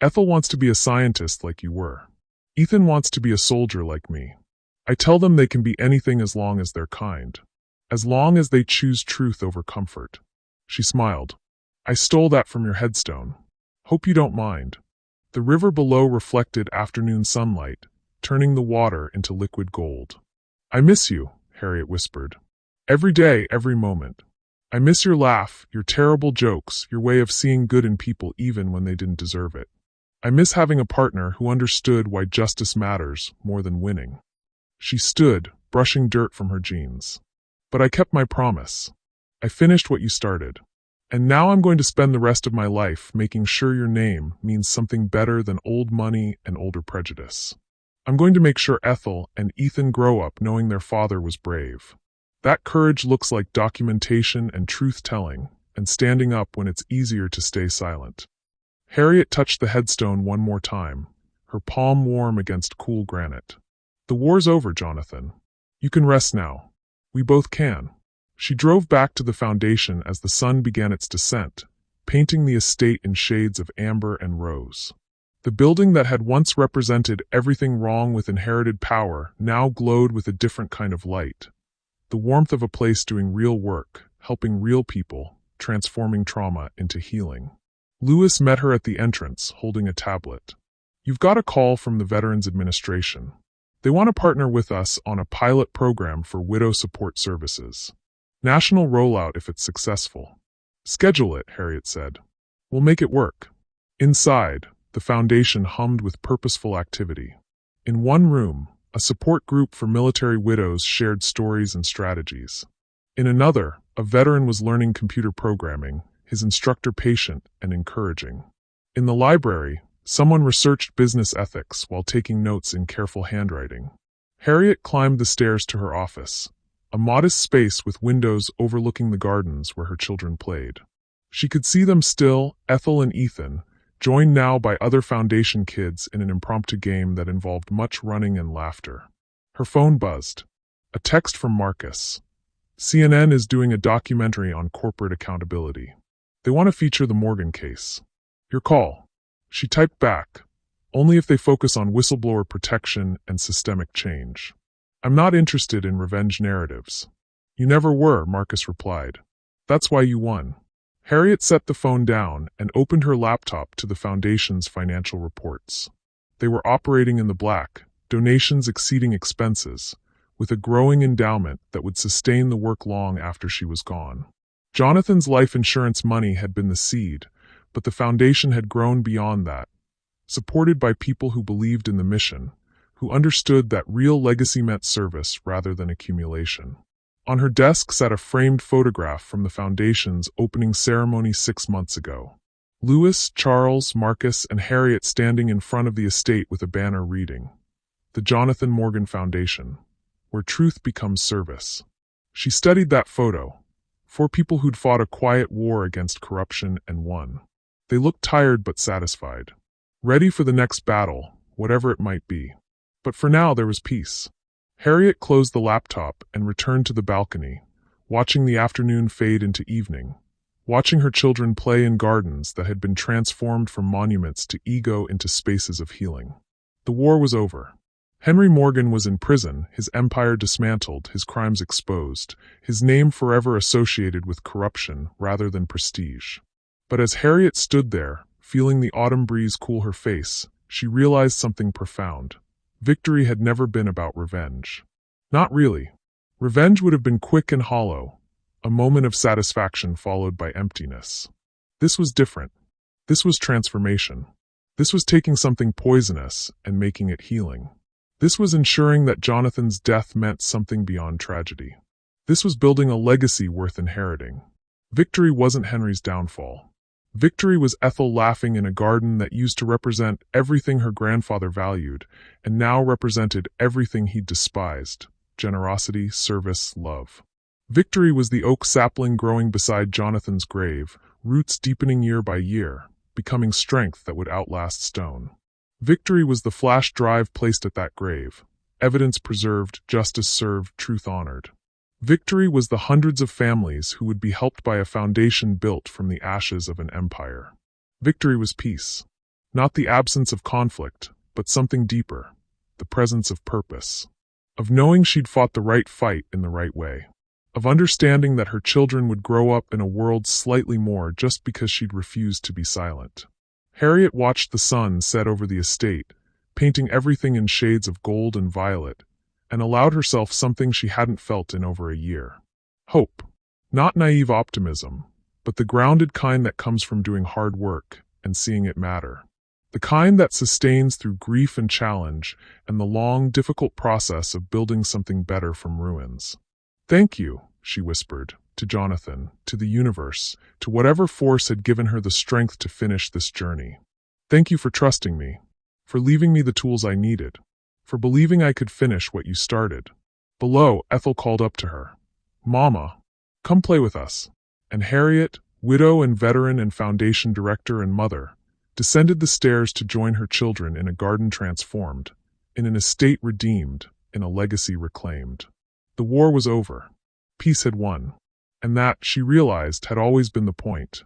"Ethel wants to be a scientist like you were. Ethan wants to be a soldier like me. I tell them they can be anything as long as they're kind. As long as they choose truth over comfort." She smiled. "I stole that from your headstone. Hope you don't mind." The river below reflected afternoon sunlight, turning the water into liquid gold. "I miss you," Harriet whispered. "Every day, every moment. I miss your laugh, your terrible jokes, your way of seeing good in people even when they didn't deserve it. I miss having a partner who understood why justice matters more than winning." She stood, brushing dirt from her jeans. "But I kept my promise. I finished what you started. And now I'm going to spend the rest of my life making sure your name means something better than old money and older prejudice. I'm going to make sure Ethel and Ethan grow up knowing their father was brave. That courage looks like documentation and truth-telling, and standing up when it's easier to stay silent. Harriet touched the headstone one more time, her palm warm against cool granite. The war's over, Jonathan. You can rest now. We both can. She drove back to the foundation as the sun began its descent, painting the estate in shades of amber and rose. The building that had once represented everything wrong with inherited power now glowed with a different kind of light. The warmth of a place doing real work, helping real people, transforming trauma into healing. Lewis met her at the entrance, holding a tablet. You've got a call from the Veterans Administration. They want to partner with us on a pilot program for widow support services. National rollout if it's successful. Schedule it, Harriet said. We'll make it work. Inside, the foundation hummed with purposeful activity. In one room, a support group for military widows shared stories and strategies. In another, a veteran was learning computer programming, his instructor patient and encouraging. In the library, someone researched business ethics while taking notes in careful handwriting. Harriet climbed the stairs to her office, a modest space with windows overlooking the gardens where her children played. She could see them still, Ethel and Ethan, joined now by other Foundation kids in an impromptu game that involved much running and laughter. Her phone buzzed. A text from Marcus. CNN is doing a documentary on corporate accountability. They want to feature the Morgan case. Your call. She typed back. Only if they focus on whistleblower protection and systemic change. I'm not interested in revenge narratives. You never were, Marcus replied. That's why you won. Harriet set the phone down and opened her laptop to the Foundation's financial reports. They were operating in the black, donations exceeding expenses, with a growing endowment that would sustain the work long after she was gone. Jonathan's life insurance money had been the seed, but the Foundation had grown beyond that, supported by people who believed in the mission, who understood that real legacy meant service rather than accumulation. On her desk sat a framed photograph from the Foundation's opening ceremony 6 months ago. Lewis, Charles, Marcus, and Harriet standing in front of the estate with a banner reading, "The Jonathan Morgan Foundation, where truth becomes service." She studied that photo. 4 people who'd fought a quiet war against corruption and won. They looked tired but satisfied, ready for the next battle, whatever it might be. But for now there was peace. Harriet closed the laptop and returned to the balcony, watching the afternoon fade into evening, watching her children play in gardens that had been transformed from monuments to ego into spaces of healing. The war was over. Henry Morgan was in prison, his empire dismantled, his crimes exposed, his name forever associated with corruption rather than prestige. But as Harriet stood there, feeling the autumn breeze cool her face, she realized something profound. Victory had never been about revenge. Not really. Revenge would have been quick and hollow, a moment of satisfaction followed by emptiness. This was different. This was transformation. This was taking something poisonous and making it healing. This was ensuring that Jonathan's death meant something beyond tragedy. This was building a legacy worth inheriting. Victory wasn't Henry's downfall. Victory was Ethel laughing in a garden that used to represent everything her grandfather valued, and now represented everything he despised: generosity, service, love. Victory was the oak sapling growing beside Jonathan's grave, roots deepening year by year, becoming strength that would outlast stone. Victory was the flash drive placed at that grave, evidence preserved, justice served, truth honored. Victory was the hundreds of families who would be helped by a foundation built from the ashes of an empire. Victory was peace. Not the absence of conflict, but something deeper, the presence of purpose. Of knowing she'd fought the right fight in the right way. Of understanding that her children would grow up in a world slightly more just because she'd refused to be silent. Harriet watched the sun set over the estate, painting everything in shades of gold and violet, and allowed herself something she hadn't felt in over a year. Hope. Not naive optimism, but the grounded kind that comes from doing hard work and seeing it matter. The kind that sustains through grief and challenge and the long, difficult process of building something better from ruins. "Thank you," she whispered, to Jonathan, to the universe, to whatever force had given her the strength to finish this journey. Thank you for trusting me, for leaving me the tools I needed, for believing I could finish what you started. Below, Ethel called up to her. Mama, come play with us. And Harriet, widow and veteran and foundation director and mother, descended the stairs to join her children in a garden transformed, in an estate redeemed, in a legacy reclaimed. The war was over. Peace had won. And that, she realized, had always been the point.